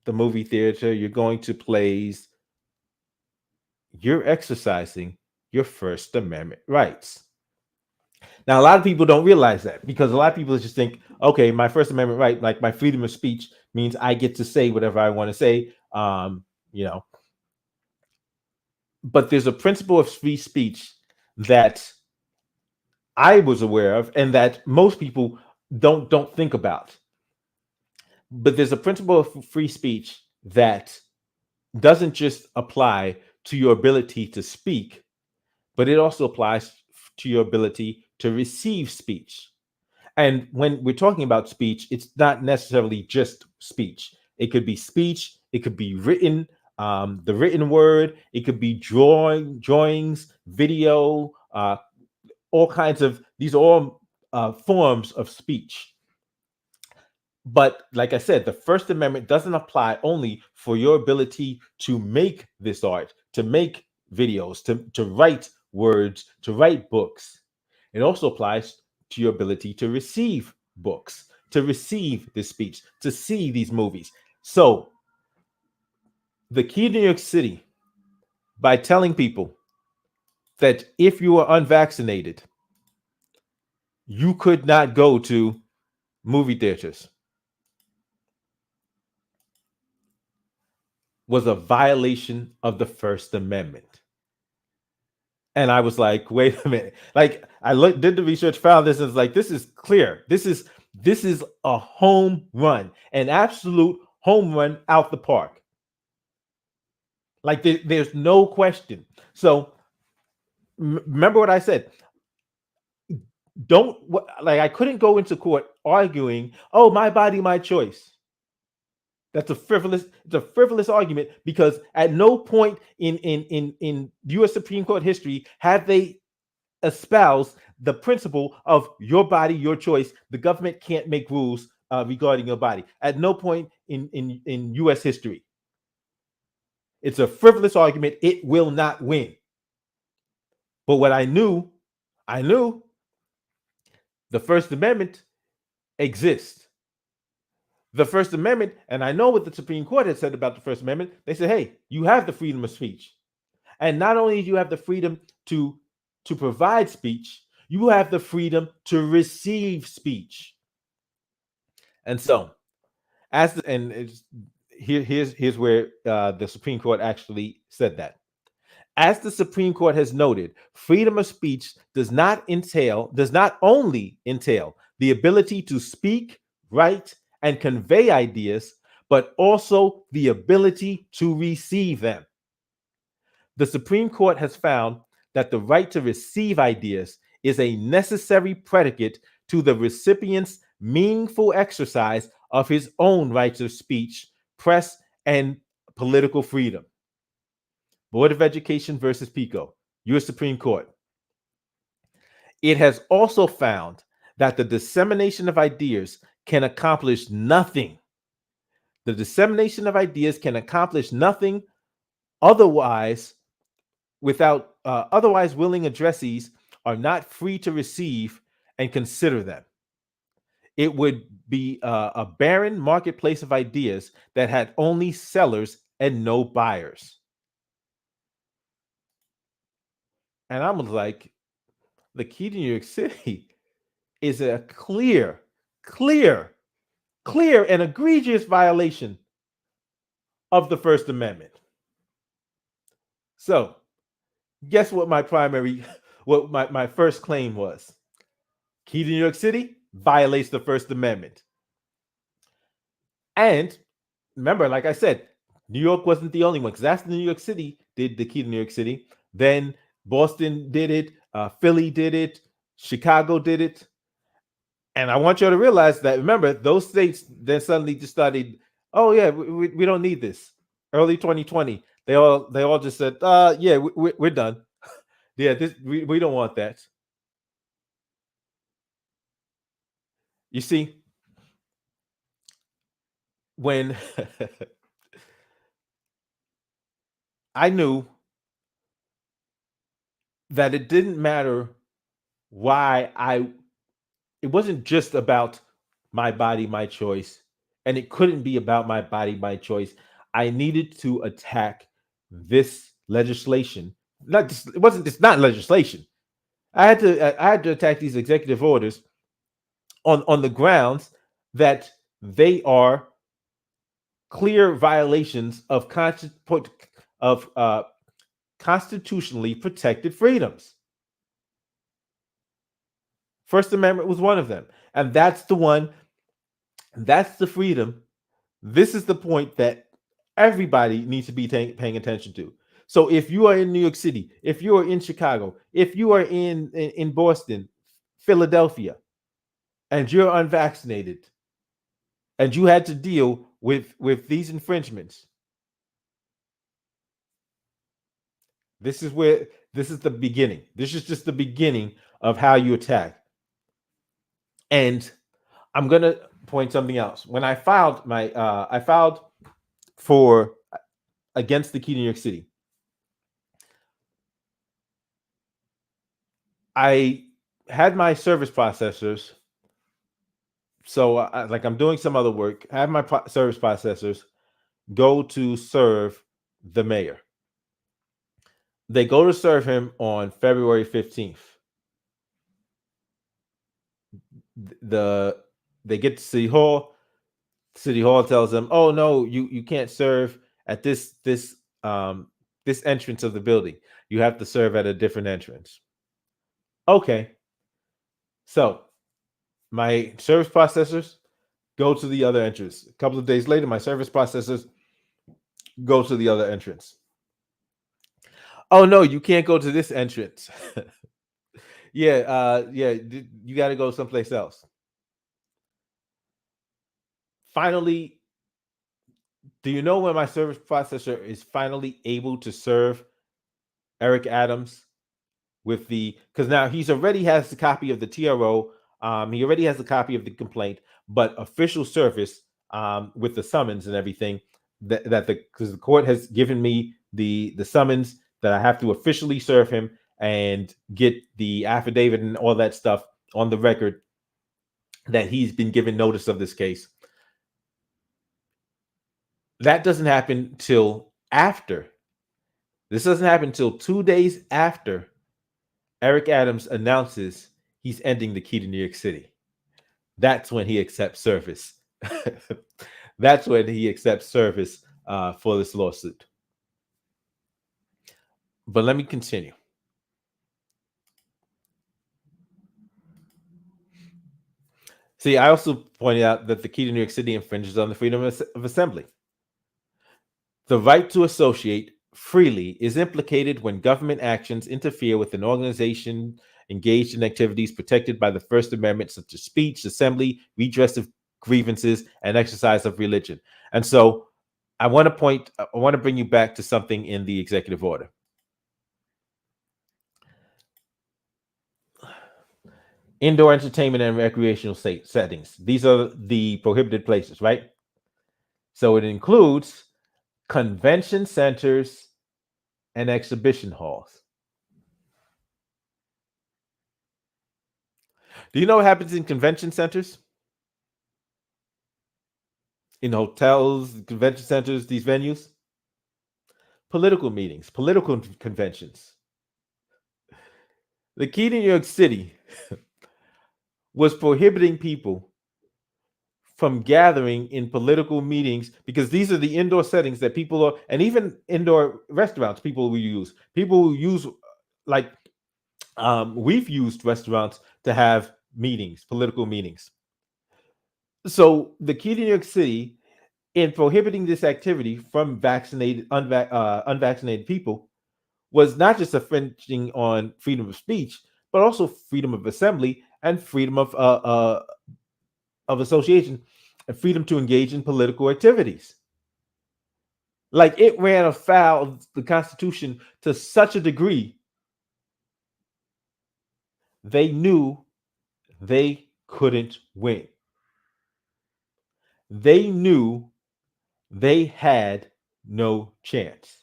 the movie theater, you're going to plays, you're exercising your First Amendment rights. Now, a lot of people don't realize that because a lot of people just think, okay, my First Amendment right, like my freedom of speech, means I get to say whatever I want to say. But there's a principle of free speech that I was aware of and that most people don't think about. But there's a principle of free speech that doesn't just apply to your ability to speak, but it also applies to your ability to receive speech. And when we're talking about speech, it's not necessarily just speech. It could be speech, it could be written, the written word, it could be drawings, video, all kinds of, these are all forms of speech. But like I said, the First Amendment doesn't apply only for your ability to make this art, to make videos, to write words, to write books. It also applies to your ability to receive books, to receive this speech, to see these movies. So the key to New York City, by telling people that if you are unvaccinated, you could not go to movie theaters, was a violation of the First Amendment. And I was like, wait a minute. Like, did the research, found this, and it's like, this is clear. This is This is a home run, an absolute home run out the park. Like there's no question. So remember what I said. Don't like I couldn't go into court arguing, "Oh, my body, my choice." It's a frivolous argument because at no point in U.S. Supreme Court history have they espoused the principle of your body, your choice. The government can't make rules regarding your body. At no point in U.S. history. It's a frivolous argument. It will not win. But what I knew the First Amendment exists. The First Amendment, and I know what the Supreme Court has said about the First Amendment. They said, hey, you have the freedom of speech. And not only do you have the freedom to provide speech, you have the freedom to receive speech. And so, here's where the Supreme Court actually said that. As the Supreme Court has noted, freedom of speech does not only entail the ability to speak, write, and convey ideas, but also the ability to receive them. The Supreme Court has found that the right to receive ideas is a necessary predicate to the recipient's meaningful exercise of his own rights of speech, press, and political freedom. Board of Education versus Pico, U.S. Supreme Court. It has also found that the dissemination of ideas can accomplish nothing. The dissemination of ideas can accomplish nothing otherwise willing addressees are not free to receive and consider them. It would be a barren marketplace of ideas that had only sellers and no buyers. And I was like, the key to New York City is a clear and egregious violation of the First Amendment. So, guess what my first claim was? Key to New York City violates the First Amendment. And remember, like I said, New York wasn't the only one, because after New York City did the key to New York City, then Boston did it, Philly did it, Chicago did it. And I want you to realize that, remember, those states then suddenly just started, oh yeah, we don't need this. Early 2020, they all just said, yeah, we're done. Yeah, we don't want that. You see, when I knew that it didn't matter why it wasn't just about my body, my choice, and it couldn't be about my body, my choice. I needed to attack this legislation. It's not legislation. I had to attack these executive orders on the grounds that they are clear violations of constitutionally protected freedoms. First Amendment was one of them. And that's the freedom. This is the point that everybody needs to be paying attention to. So if you are in New York City, if you are in Chicago, if you are in Boston, Philadelphia, and you're unvaccinated, and you had to deal with these infringements, this is the beginning. This is just the beginning of how you attack. And I'm gonna point something else. When I filed for against the key to New York City, I had my service processors. So like I'm doing some other work. I have my service processors go to serve the mayor. They go to serve him on February 15th. They get to City Hall. City Hall tells them, "Oh no, you can't serve at this entrance of the building. You have to serve at a different entrance." Okay. So My service processors go to the other entrance. A couple of days later, my service processors go to the other entrance. Oh no, you can't go to this entrance. Yeah, you got to go someplace else. Finally, do you know when my service processor is finally able to serve Eric Adams with the, because now he's already has the copy of the TRO. He already has a copy of the complaint, but official service with the summons and everything that the, because the court has given me the summons that I have to officially serve him and get the affidavit and all that stuff on the record that he's been given notice of this case. That doesn't happen till after. This doesn't happen till 2 days after Eric Adams announces he's ending the key to New York City. That's when he accepts service. That's when he accepts service for this lawsuit. But let me continue. See, I also pointed out that the key to New York City infringes on the freedom of assembly. The right to associate freely is implicated when government actions interfere with an organization engaged in activities protected by the First Amendment, such as speech, assembly, redress of grievances, and exercise of religion. And so I want to bring you back to something in the executive order. Indoor entertainment and recreational settings. These are the prohibited places, right? So it includes convention centers and exhibition halls. Do you know what happens in convention centers? In hotels, convention centers, these venues? Political meetings, political conventions. The key to New York City was prohibiting people from gathering in political meetings because these are the indoor settings that people are, and even indoor restaurants people will use. People will use, like, we've used restaurants to have meetings, political meetings. So the key to New York City in prohibiting this activity from unvaccinated people was not just infringing on freedom of speech, but also freedom of assembly and freedom of association and freedom to engage in political activities. Like, it ran afoul of the Constitution to such a degree, they knew they couldn't win. They knew they had no chance.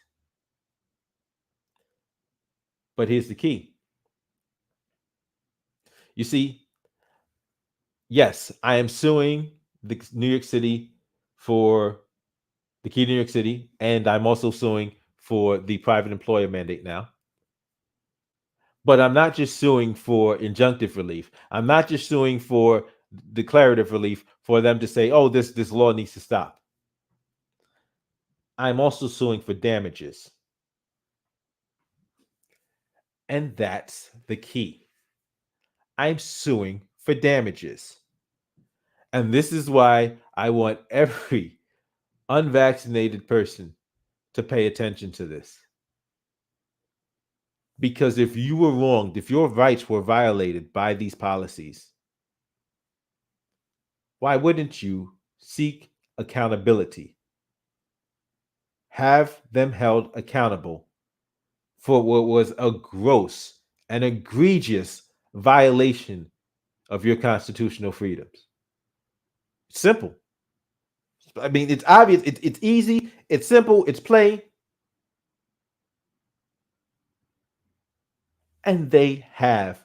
But here's the key. You see, yes, I am suing the New York City for the key to New York City, and I'm also suing for the private employer mandate now. But I'm not just suing for injunctive relief. I'm not just suing for declarative relief for them to say, oh, this law needs to stop. I'm also suing for damages. And that's the key. I'm suing for damages. And this is why I want every unvaccinated person to pay attention to this. Because if you were wronged, if your rights were violated by these policies, why wouldn't you seek accountability? Have them held accountable for what was a gross and egregious violation of your constitutional freedoms. Simple. I mean, it's obvious, it's easy, it's simple, it's plain. And they have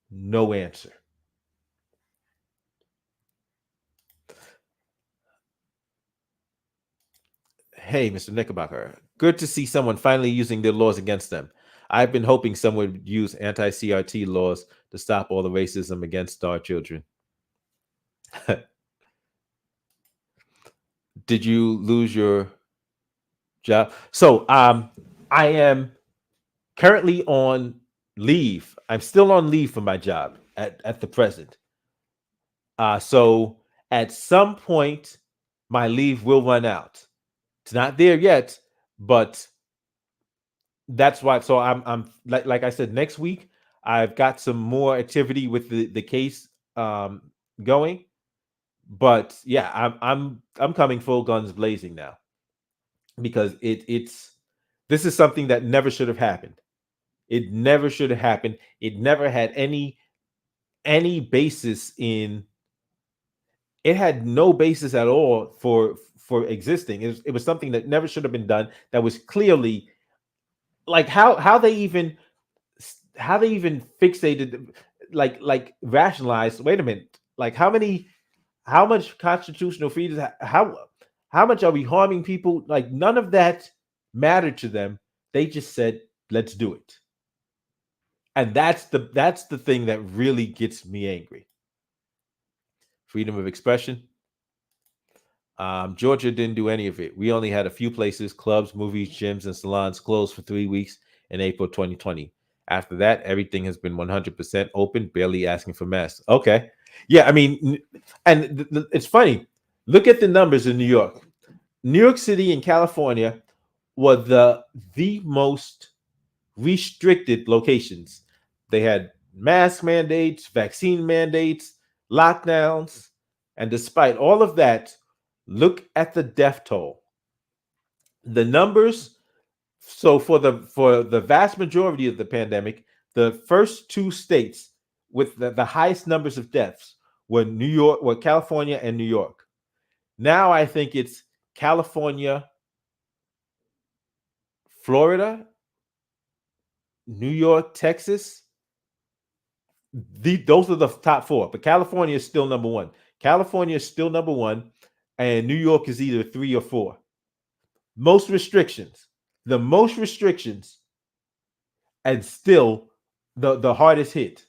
no answer. Hey, Mr. Knickerbocker, good to see someone finally using their laws against them. I've been hoping someone would use anti-CRT laws to stop all the racism against our children. Did you lose your job? So, I am currently on leave. I'm still on leave from my job at the present. So at some point, my leave will run out. It's not there yet, but that's why. So I'm like I said, next week I've got some more activity with the case um, going. But yeah, I'm coming full guns blazing now because it's this is something that never should have happened. It never should have happened. It never had any basis in. It had no basis at all for existing. It was something that never should have been done. That was clearly like how they even fixated, like rationalized. Wait a minute, like how much constitutional freedoms, how much are we harming people? Like none of that mattered to them. They just said, let's do it. And that's the thing that really gets me angry. Freedom of expression. Georgia didn't do any of it. We only had a few places, clubs, movies, gyms, and salons closed for 3 weeks in April 2020. After that, everything has been 100% open, barely asking for masks. Okay. Yeah, I mean, and it's funny. Look at the numbers in New York. New York City and California were the most restricted locations. They had mask mandates, vaccine mandates, lockdowns, and despite all of that, look at the death toll. The numbers. So for the vast majority of the pandemic, the first two states with the highest numbers of deaths were California and New York. Now I think it's California, Florida, New York, Texas. Those are the top four, but California is still number one. California is still number one, and New York is either three or four. Most restrictions, the most restrictions, and still the hardest hit.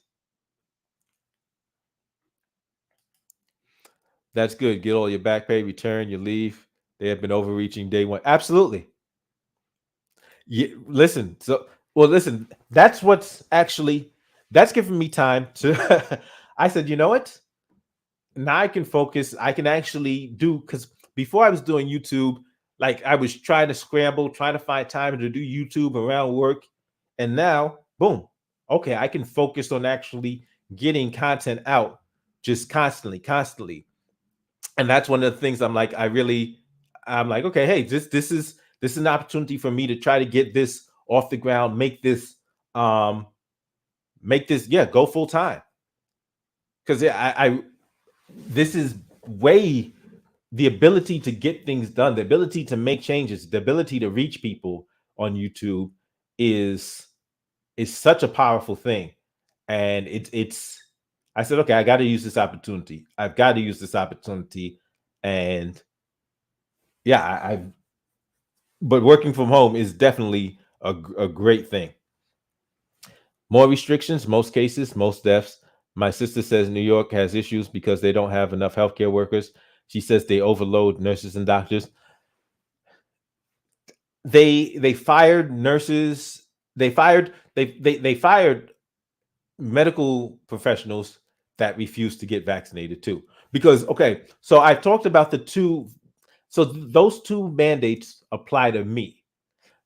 That's good. Get all your back pay, return your leave. They have been overreaching day one. Absolutely. Yeah, listen. Listen. That's giving me time to. I said, you know what? Now I can focus. I can actually do because before I was doing YouTube, like I was trying to scramble, trying to find time to do YouTube around work, and now, boom. Okay, I can focus on actually getting content out just constantly. And that's one of the things I'm like, okay, hey, this is an opportunity for me to try to get this off the ground, um make this, yeah, go full time. Because I this is way the ability to get things done, the ability to make changes, the ability to reach people on YouTube is such a powerful thing. And it's I said, okay, I got to use this opportunity. I've got to use this opportunity. And yeah, but working from home is definitely a great thing. More restrictions, most cases, most deaths. My sister says New York has issues because they don't have enough healthcare workers. She says they overload nurses and doctors. They fired nurses. They fired medical professionals that refused to get vaccinated too. Because okay, so I talked about the two. So those two mandates apply to me.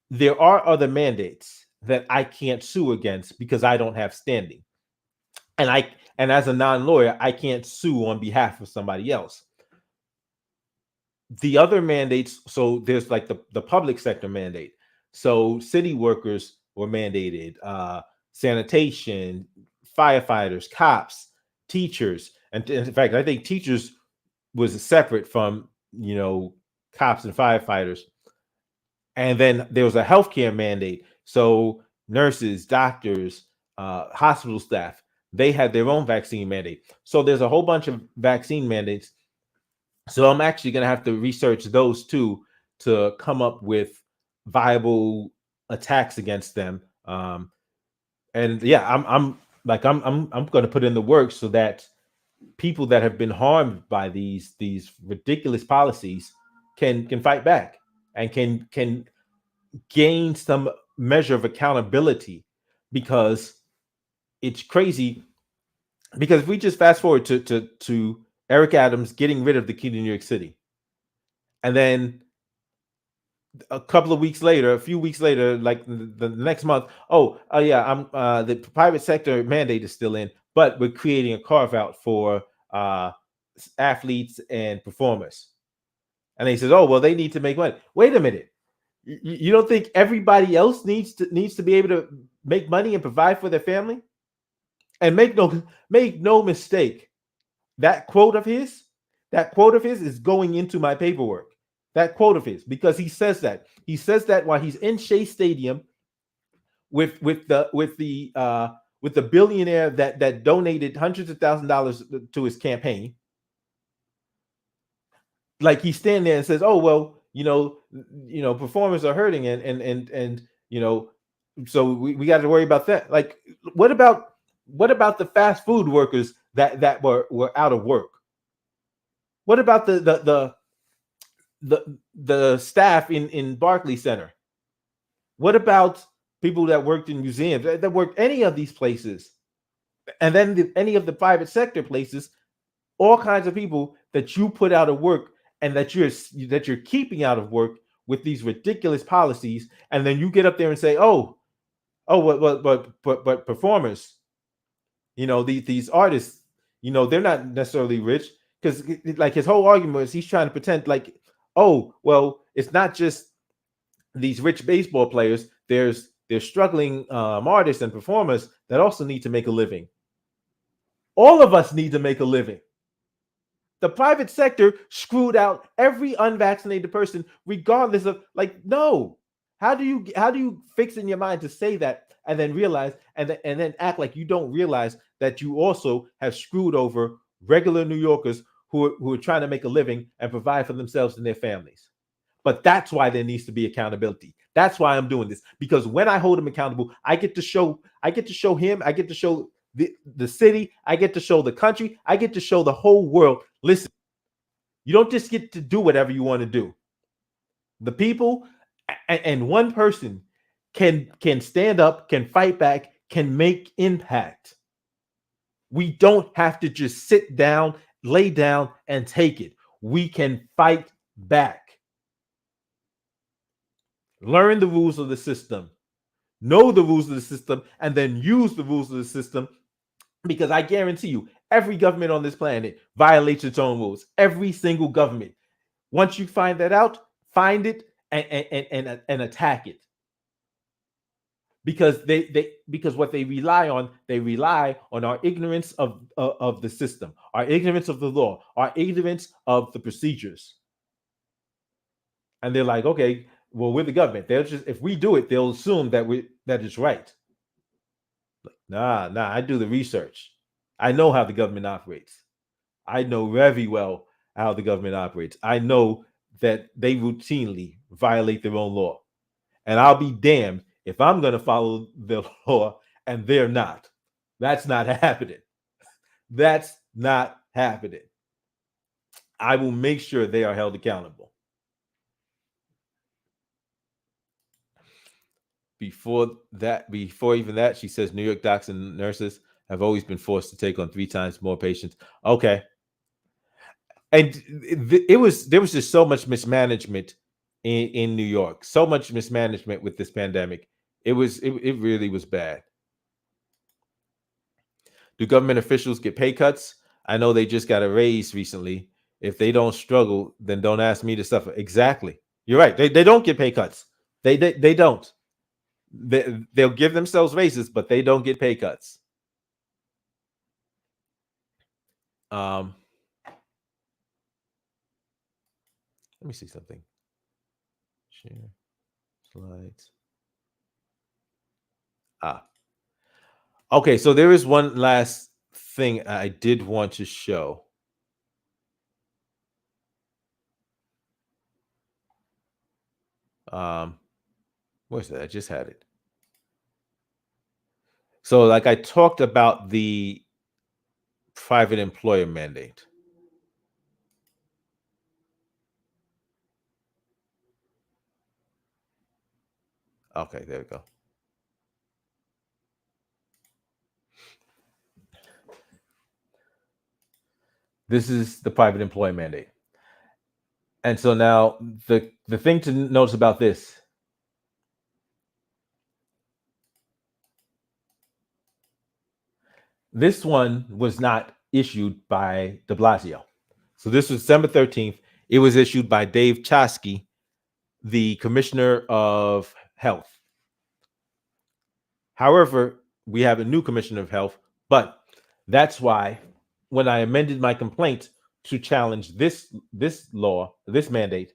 There are other mandates that I can't sue against because I don't have standing. And as a non-lawyer, I can't sue on behalf of somebody else. The other mandates, so there's like the public sector mandate. So city workers were mandated, sanitation, firefighters, cops, teachers, and in fact, I think teachers was separate from cops and firefighters. And then there was a healthcare mandate. So nurses, doctors, hospital staff, they had their own vaccine mandate. So there's a whole bunch of vaccine mandates. So I'm actually going to have to research those two to come up with viable attacks against them. And yeah, I'm going to put in the work so that people that have been harmed by these ridiculous policies can fight back and can gain some measure of accountability, because it's crazy. Because if we just fast forward to Eric Adams getting rid of the key to New York City. And then a couple of weeks later, a few weeks later, like the next month, yeah, I'm the private sector mandate is still in, but we're creating a carve out for uh, athletes and performers. And he says, oh well, they need to make money. Wait a minute, you don't think everybody else needs to be able to make money and provide for their family? And make no mistake, that quote of his, is going into my paperwork. That quote of his, because he says that. He says that while he's in Shea Stadium with the billionaire that donated hundreds of $1,000s to his campaign. Like he's standing there and says, "Oh well, performers are hurting, and so we got to worry about that." Like, what about the fast food workers that were out of work? What about the staff in Barclays Center? What about people that worked in museums, that worked any of these places, and then any of the private sector places? All kinds of people that you put out of work and that you're keeping out of work with these ridiculous policies, and then you get up there and say, but performers, these artists, they're not necessarily rich, because like his whole argument is he's trying to pretend like, oh well, it's not just these rich baseball players. There's struggling artists and performers that also need to make a living. All of us need to make a living. The private sector screwed out every unvaccinated person, regardless of, like, no. How do you fix in your mind to say that and then realize and then act like you don't realize that you also have screwed over regular New Yorkers who are trying to make a living and provide for themselves and their families? But that's why there needs to be accountability. That's why I'm doing this, because when I hold him accountable, I get to show him, I get to show the city, I get to show the country, I get to show the whole world. Listen, you don't just get to do whatever you want to do. The people and one person can stand up, can fight back, can make impact. We don't have to just sit down, lay down, and take it. We can fight back. Learn the rules of the system, know the rules of the system, and then use the rules of the system. Because I guarantee you, every government on this planet violates its own rules. Every single government. Once you find that out, find it and attack it. Because because what they rely on our ignorance of the system, our ignorance of the law, our ignorance of the procedures. And they're like, okay, well, we're the government. They'll just, if we do it, they'll assume that it's right. Nah, I do the research. I know how the government operates. I know very well how the government operates. I know that they routinely violate their own law. And I'll be damned if I'm going to follow the law and they're not. That's not happening. That's not happening. I will make sure they are held accountable. Before even that, she says New York docs and nurses have always been forced to take on 3 times more patients. Okay. And there was just so much mismanagement in New York, so much mismanagement with this pandemic. It really was bad. Do government officials get pay cuts? I know they just got a raise recently. If they don't struggle, then don't ask me to suffer. Exactly. You're right. They don't get pay cuts. They don't. They'll give themselves raises, but they don't get pay cuts. Let me see something. Share slides. Okay, so there is one last thing I did want to show. Where's that? I just had it. So, like I talked about the private employer mandate. Okay, there we go. This is the private employee mandate. And so now the thing to notice about this one was not issued by de Blasio. So this was December 13th. It was issued by Dave Chasky, the commissioner of health. However, we have a new commissioner of health, but that's why when I amended my complaint to challenge this law, this mandate,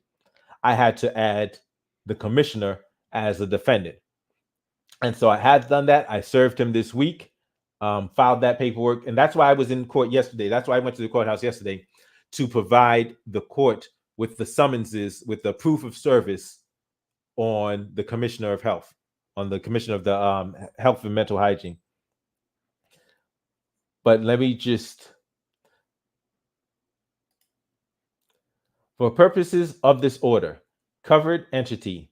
I had to add the commissioner as a defendant. And so I had done that. I served him this week, filed that paperwork, and that's why I was in court yesterday. That's why I went to the courthouse yesterday to provide the court with the summonses, with the proof of service on the commissioner of health, on the commissioner of the health and mental hygiene. But let me just, for purposes of this order, covered entity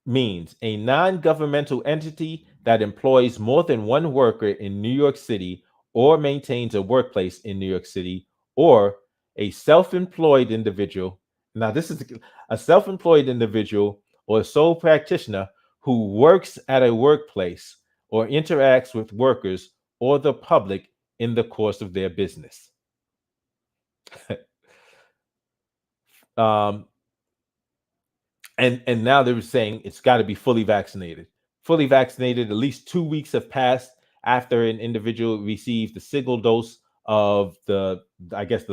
means a non-governmental entity that employs more than one worker in New York City or maintains a workplace in New York City, or a self-employed individual. Now, this is a self-employed individual or a sole practitioner who works at a workplace or interacts with workers or the public in the course of their business. And now they were saying it's got to be fully vaccinated. Fully vaccinated, at least 2 weeks have passed after an individual received the single dose of the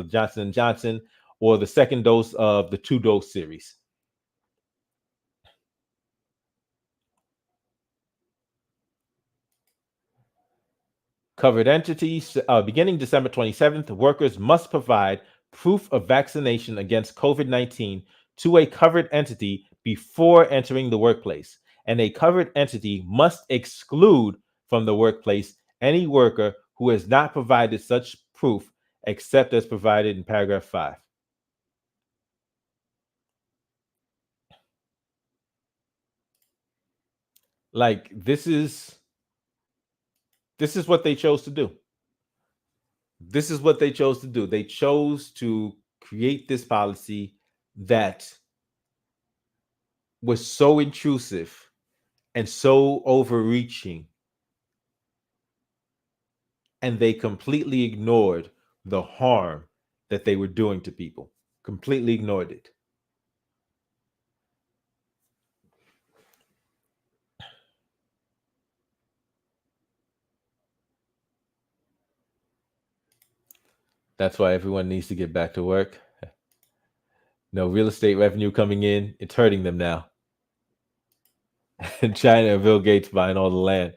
Johnson & Johnson, or the second dose of the 2-dose series. Covered entities, beginning December 27th, workers must provide proof of vaccination against COVID-19 to a covered entity before entering the workplace, and a covered entity must exclude from the workplace any worker who has not provided such proof, except as provided in paragraph 5. Like, this is what they chose to do. This is what they chose to do. They chose to create this policy that was so intrusive and so overreaching, and they completely ignored the harm that they were doing to people. Completely ignored it. That's why everyone needs to get back to work. No real estate revenue coming in. It's hurting them now. And China and Bill Gates buying all the land.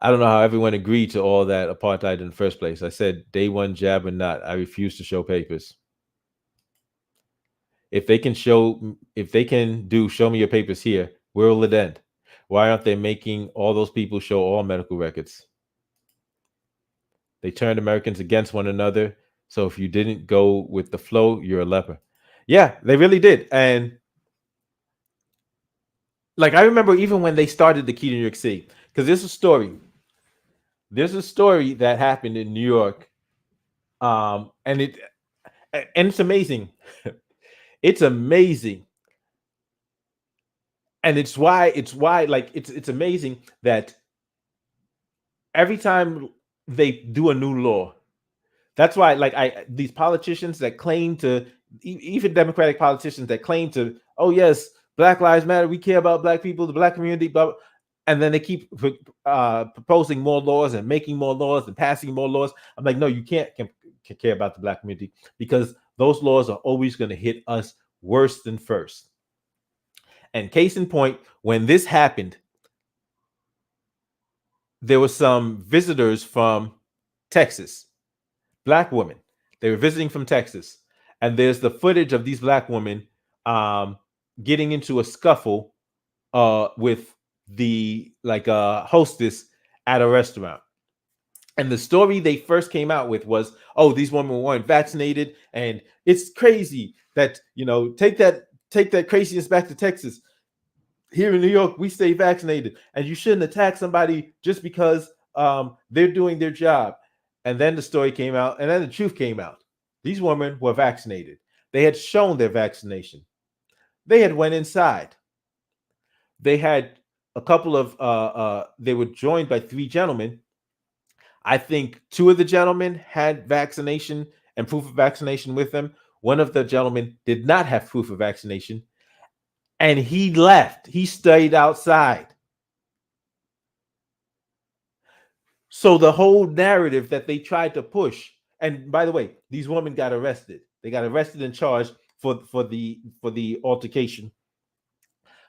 I don't know how everyone agreed to all that apartheid in the first place. I said day one, jab or not. I refuse to show papers. If they can show me your papers here, where will it end? Why aren't they making all those people show all medical records? They turned Americans against one another. So if you didn't go with the flow, you're a leper. Yeah, they really did. And like, I remember even when they started the key to New York City, because there's a story. There's a story that happened in New York. And it's amazing. It's amazing. And it's why like it's amazing that every time they do a new law, that's why, like, these politicians that claim to, even Democratic politicians that claim to, oh yes, Black Lives Matter, we care about Black people, the Black community, blah, blah, and then they keep proposing more laws and making more laws and passing more laws. I'm like, no, you can't care about the Black community, because those laws are always going to hit us worse than first. And case in point, when this happened, there were some visitors from Texas, Black women. They were visiting from Texas. And there's the footage of these Black women getting into a scuffle with the hostess at a restaurant. And the story they first came out with was, oh, these women weren't vaccinated, and it's crazy that, take that craziness back to Texas. Here in New York, we stay vaccinated, and you shouldn't attack somebody just because they're doing their job. And then the story came out, and then the truth came out. These women were vaccinated. They had shown their vaccination. They had went inside. They had a couple of they were joined by three gentlemen. I think two of the gentlemen had vaccination and proof of vaccination with them. One of the gentlemen did not have proof of vaccination, and he left. He stayed outside. So the whole narrative that they tried to push, and by the way, these women got arrested. They got arrested and charged for the altercation.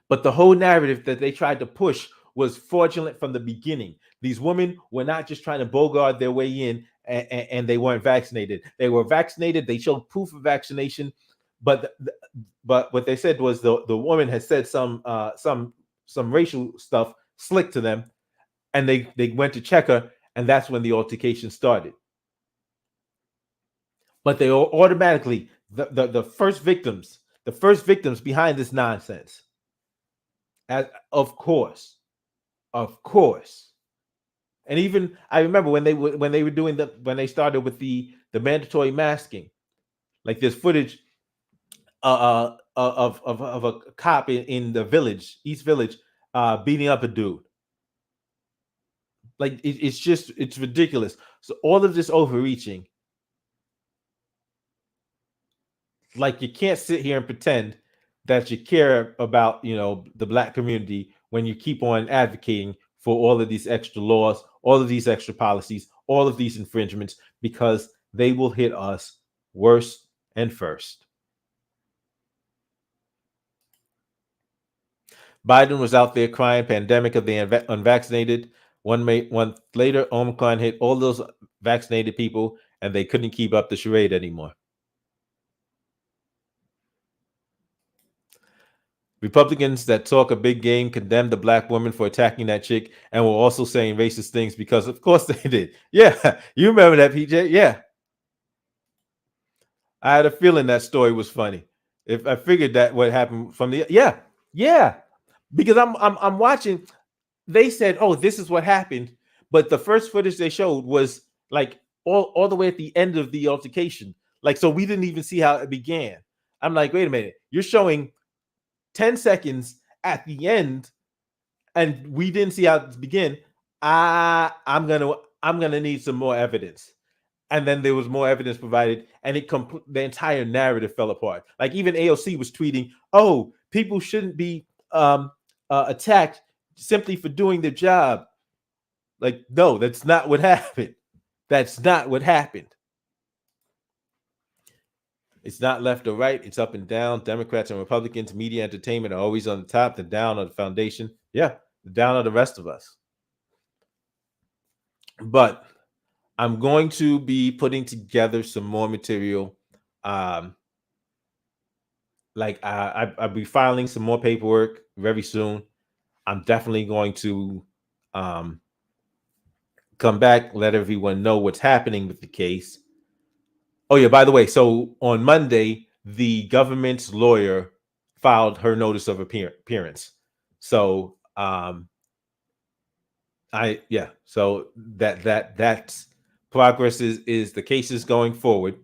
But the whole narrative that they tried to push was fraudulent from the beginning. These women were not just trying to bogart their way in, and they weren't vaccinated. They were vaccinated. They showed proof of vaccination, but what they said was the woman had said some racial stuff slick to them, and they went to check her, and that's when the altercation started. But they all automatically the first victims behind this nonsense. Of course. And even I remember when they were doing when they started with the mandatory masking, like there's footage of a cop in the village, East Village, beating up a dude. Like it's ridiculous. So all of this overreaching, like you can't sit here and pretend that you care about the Black community when you keep on advocating for all of these extra laws, all of these extra policies, all of these infringements, because they will hit us worst and first. Biden was out there crying pandemic of the unvaccinated. One month later, Omicron hit all those vaccinated people, and they couldn't keep up the charade anymore. Republicans that talk a big game condemned the Black woman for attacking that chick, and were also saying racist things because, of course, they did. Yeah, you remember that, PJ? Yeah, I had a feeling that story was funny. If I figured that what happened from the yeah, because I'm watching. They said, "Oh, this is what happened," but the first footage they showed was like all the way at the end of the altercation. Like, so we didn't even see how it began. I'm like, wait a minute, you're showing 10 seconds at the end, and we didn't see how it begin. I'm gonna need some more evidence. And then there was more evidence provided, and the entire narrative fell apart. Like even AOC was tweeting, "Oh, people shouldn't be attacked simply for doing their job." Like, no, that's not what happened. That's not what happened. It's not left or right. It's up and down. Democrats and Republicans, media, entertainment are always on the top. The down are the foundation. Yeah, the down are the rest of us. But I'm going to be putting together some more material. I'll be filing some more paperwork very soon. I'm definitely going to come back, let everyone know what's happening with the case. Oh yeah, by the way, so on Monday, the government's lawyer filed her notice of appearance. So so that's progress is the case is going forward.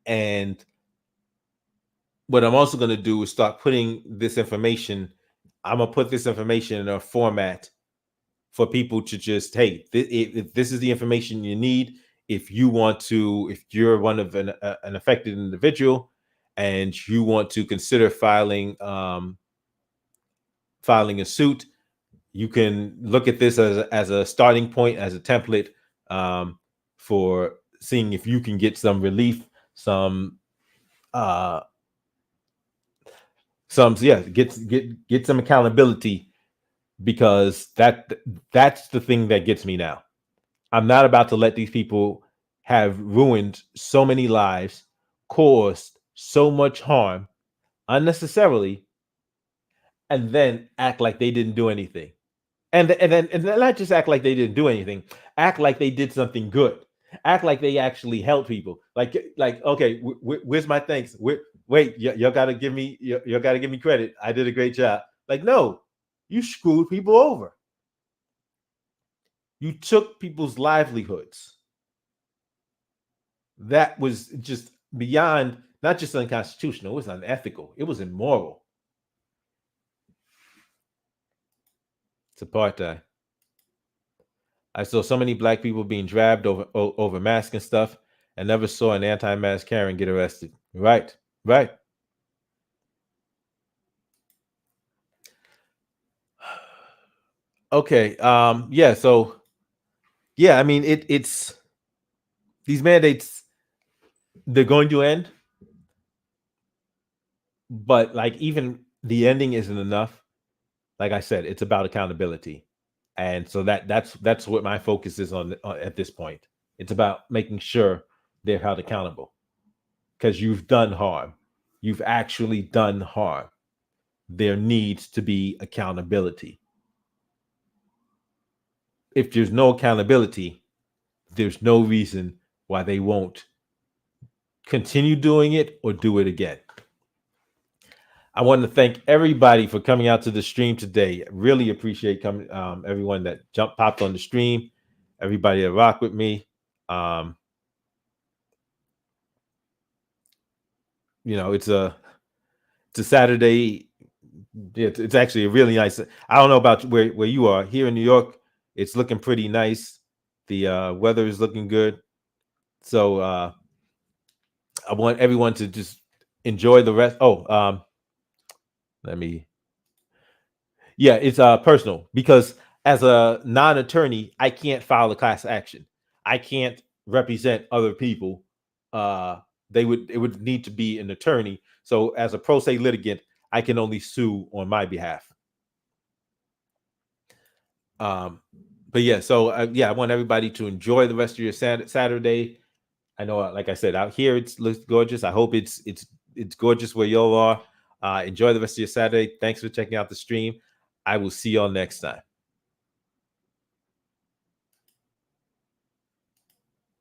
And what I'm also going to do is start putting this information. I'm going to put this information in a format for people to just, hey, if this is the information you need, if you're one of an affected individual and you want to consider filing a suit, you can look at this as a starting point, as a template for seeing if you can get some relief, get some accountability, because that's the thing that gets me now. I'm not about to let these people have ruined so many lives, caused so much harm unnecessarily, and then act like they didn't do anything. And then not just act like they didn't do anything, act like they did something good. Act like they actually helped people. Like okay, where's my thanks? Wait, y'all gotta give me credit. I did a great job. Like, no, you screwed people over. You took people's livelihoods. that was just beyond, not just unconstitutional, it was unethical, it was immoral. It's apartheid. I saw so many black people being dragged over masks and stuff, and never saw an anti-mask Karen get arrested. Right, right. Okay. Yeah. So, yeah. I mean, it's these mandates. They're going to end, but like even the ending isn't enough. Like I said, it's about accountability, and so that's what my focus is on at this point. It's about making sure they're held accountable because you've done harm. You've actually done harm. There needs to be accountability. If there's no accountability, there's no reason why they won't continue doing it or do it again. I want to thank everybody for coming out to the stream today. Really appreciate everyone that popped on the stream, everybody that rocked with me. It's a Saturday. It's actually a really nice. I don't know about where you are. Here in New York, it's looking pretty nice. The weather is looking good. So I want everyone to just enjoy the rest. Let me. Yeah, it's personal because as a non-attorney, I can't file a class action. I can't represent other people. It would need to be an attorney. So as a pro se litigant, I can only sue on my behalf. But yeah, so I want everybody to enjoy the rest of your Saturday. I know, like I said, out here it looks gorgeous. I hope it's gorgeous where y'all are. Enjoy the rest of your Saturday. Thanks for checking out the stream. I will see y'all next time.